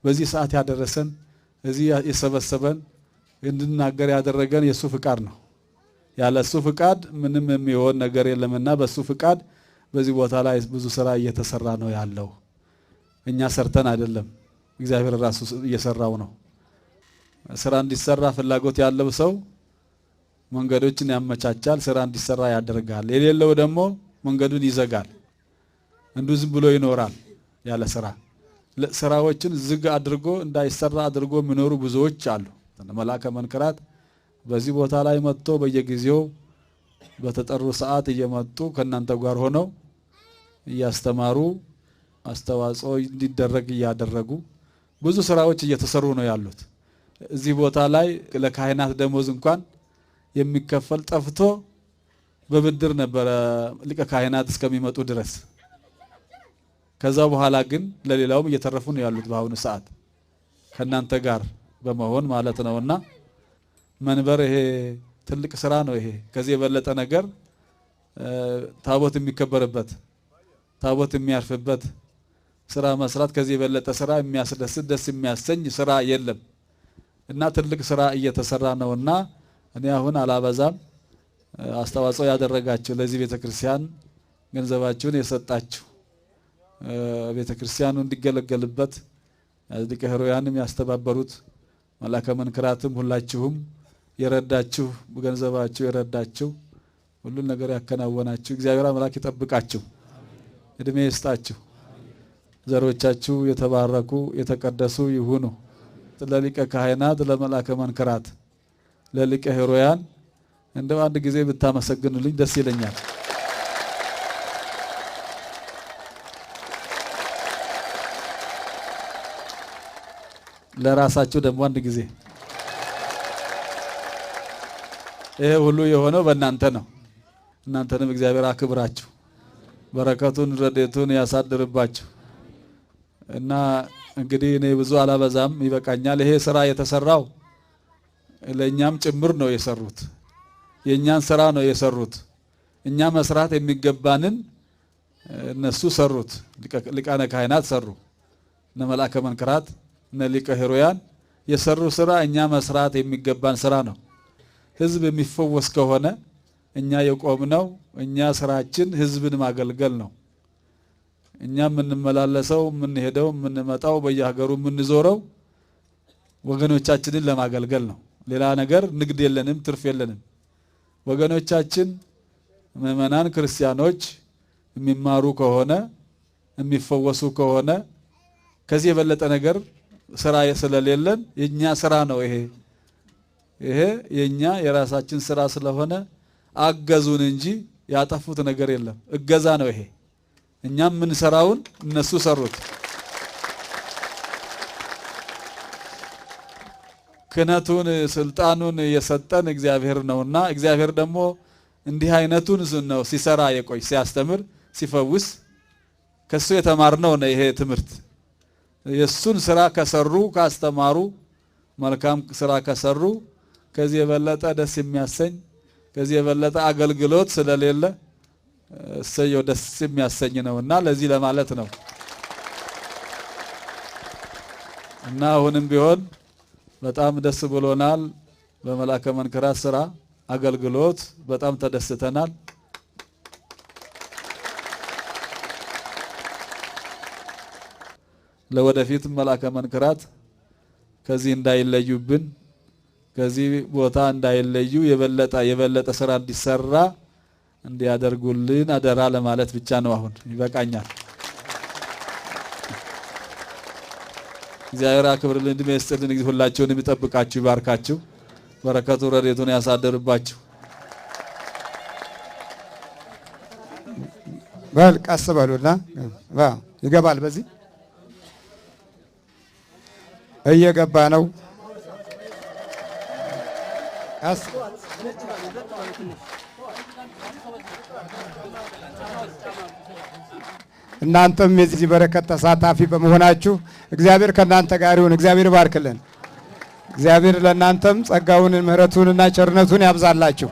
በዚህ ሰዓት ያደረሰን እዚህ የሰበሰበን እንድናገር ያደረገን የሱ ፍቃድ ነው። ያለ እሱ ፍቃድ ምንም የሚሆን ነገር የለምና በሱ ፍቃድ በዚህ ቦታ ላይ ብዙ ስራ እየተሰራ ነው ያለው። እኛ ሰርተን አይደለም፣ እግዚአብሔር ራሱ እየሰራው ነው። ስራ እንዲሰራ ፍላጎት ያለው ሰው መንገዶችን ያመቻቻል፣ ስራ እንዲሰራ ያደርጋል። የሌለው ደግሞ መንገዱን ይዘጋል፣ እንዲሁ ዝም ብሎ ይኖራል ያለ ስራ። ስራዎችን ዝግ አድርጎ እንዳይሰራ አድርጎ የሚኖሩ ብዙዎች አሉ። መልአከ መንክራት በዚህ ቦታ ላይ መጥቶ በየጊዜው በተጠሩ ሰዓት እየመጡ ከናንተ ጋር ሆነው እያስተማሩ አስተዋጽኦ እንዲደረግ እያደረጉ ብዙ ስራዎች እየተሰሩ ነው ያሉት። እዚህ ቦታ ላይ ለካህናት ደሞዝ እንኳን የሚከፈል ጠፍቶ በብድር ነበረ ሊቀ ካህናት እስከሚመጡ ድረስ። ከዛ በኋላ ግን ለሌላውም እየተረፉ ነው ያሉት በአሁኑ ሰዓት ከናንተ ጋር በመሆን ማለት ነውና መንበር ይሄ ትልቅ ስራ ነው። ይሄ ከዚህ የበለጠ ነገር ታቦት የሚከበርበት ታቦት የሚያርፍበት ስራ መስራት ከዚህ የበለጠ ስራ የሚያስደስት ደስ የሚያሰኝ ስራ የለም እና ትልቅ ስራ እየተሰራ ነውና እኔ አሁን አላበዛም። አስተዋጽኦ ያደረጋችሁ ለዚህ ቤተክርስቲያን ገንዘባችሁን የሰጣችሁ ቤተክርስቲያኑ እንዲገለገልበት ሊቀ ኅሩያንም ያስተባበሩት መልአከ መንክራትም ሁላችሁም የረዳችሁ በገንዘባችሁ የረዳችሁ ሁሉን ነገር ያከናወናችሁ እግዚአብሔር አምላክ ይጠብቃችሁ፣ እድሜ ይስጣችሁ፣ ዘሮቻችሁ የተባረኩ የተቀደሱ ይሁኑ። ለሊቀ ካህናት ለመልአከ መንክራት ለሊቀ ኅሩያን እንደው አንድ ጊዜ ብታመሰግኑልኝ ደስ ይለኛል። ለራሳችሁ ደግሞ አንድ ጊዜ። ይሄ ሁሉ የሆነው በእናንተ ነው። እናንተንም እግዚአብሔር አክብራችሁ በረከቱን ረድኤቱን ያሳድርባችሁ እና እንግዲህ እኔ ብዙ አላበዛም፣ ይበቃኛል። ይሄ ስራ የተሰራው ለእኛም ጭምር ነው የሰሩት። የእኛን ስራ ነው የሰሩት። እኛ መስራት የሚገባንን እነሱ ሰሩት። ሊቃነ ካህናት ሰሩ፣ እነ መልአከ መንክራት እነ ሊቀ ኅሩያን የሰሩ ስራ እኛ መስራት የሚገባን ስራ ነው። ህዝብ የሚፈወስ ከሆነ እኛ የቆምነው እኛ ስራችን ህዝብን ማገልገል ነው። እኛ የምንመላለሰው የምንሄደው የምንመጣው በየሀገሩ የምንዞረው ወገኖቻችንን ለማገልገል ነው። ሌላ ነገር ንግድ የለንም፣ ትርፍ የለንም። ወገኖቻችን ምእመናን ክርስቲያኖች የሚማሩ ከሆነ የሚፈወሱ ከሆነ ከዚህ የበለጠ ነገር ስራ ስለሌለን የኛ ስራ ነው ይሄ የኛ የራሳችን ስራ ስለሆነ አገዙን እንጂ ያጠፉት ነገር የለም። እገዛ ነው ይሄ። እኛም ምን ሰራውን እነሱ ሰሩት። ክህነቱን ስልጣኑን የሰጠን እግዚአብሔር ነውና እግዚአብሔር ደግሞ እንዲህ አይነቱን ነው ሲሰራ የቆይ ሲያስተምር ሲፈውስ ከሱ የተማርነው ነው። ይሄ ትምህርት የሱን ስራ ከሰሩ ካስተማሩ መልካም ስራ ከሰሩ ከዚህ የበለጠ ደስ የሚያሰኝ ከዚህ የበለጠ አገልግሎት ስለሌለ እሰየው ደስ የሚያሰኝ ነውና ለዚህ ለማለት ነው። እና አሁንም ቢሆን በጣም ደስ ብሎናል። በመልአከ መንክራት ስራ አገልግሎት በጣም ተደስተናል። ለወደፊት መልአከ መንክራት ከዚህ እንዳይለዩብን ከዚህ ቦታ እንዳይለዩ የበለጠ ስራ እንዲሰራ እንዲያደርጉልን አደራ ለማለት ብቻ ነው። አሁን ይበቃኛል። እግዚአብሔር አክብርልን፣ እድሜ ይስጥልን። ሁላችሁንም ይጠብቃችሁ፣ ይባርካችሁ፣ በረከቱ ረድኤቱን ያሳድርባችሁ። በል ቀስ በሉና ይገባል። በዚህ እየገባ ነው። ቀስ እናንተም የዚህ በረከት ተሳታፊ በመሆናችሁ እግዚአብሔር ከእናንተ ጋር ይሁን። እግዚአብሔር ይባርክልን። እግዚአብሔር ለእናንተም ጸጋውን ምሕረቱንና ቸርነቱን ያብዛላችሁ።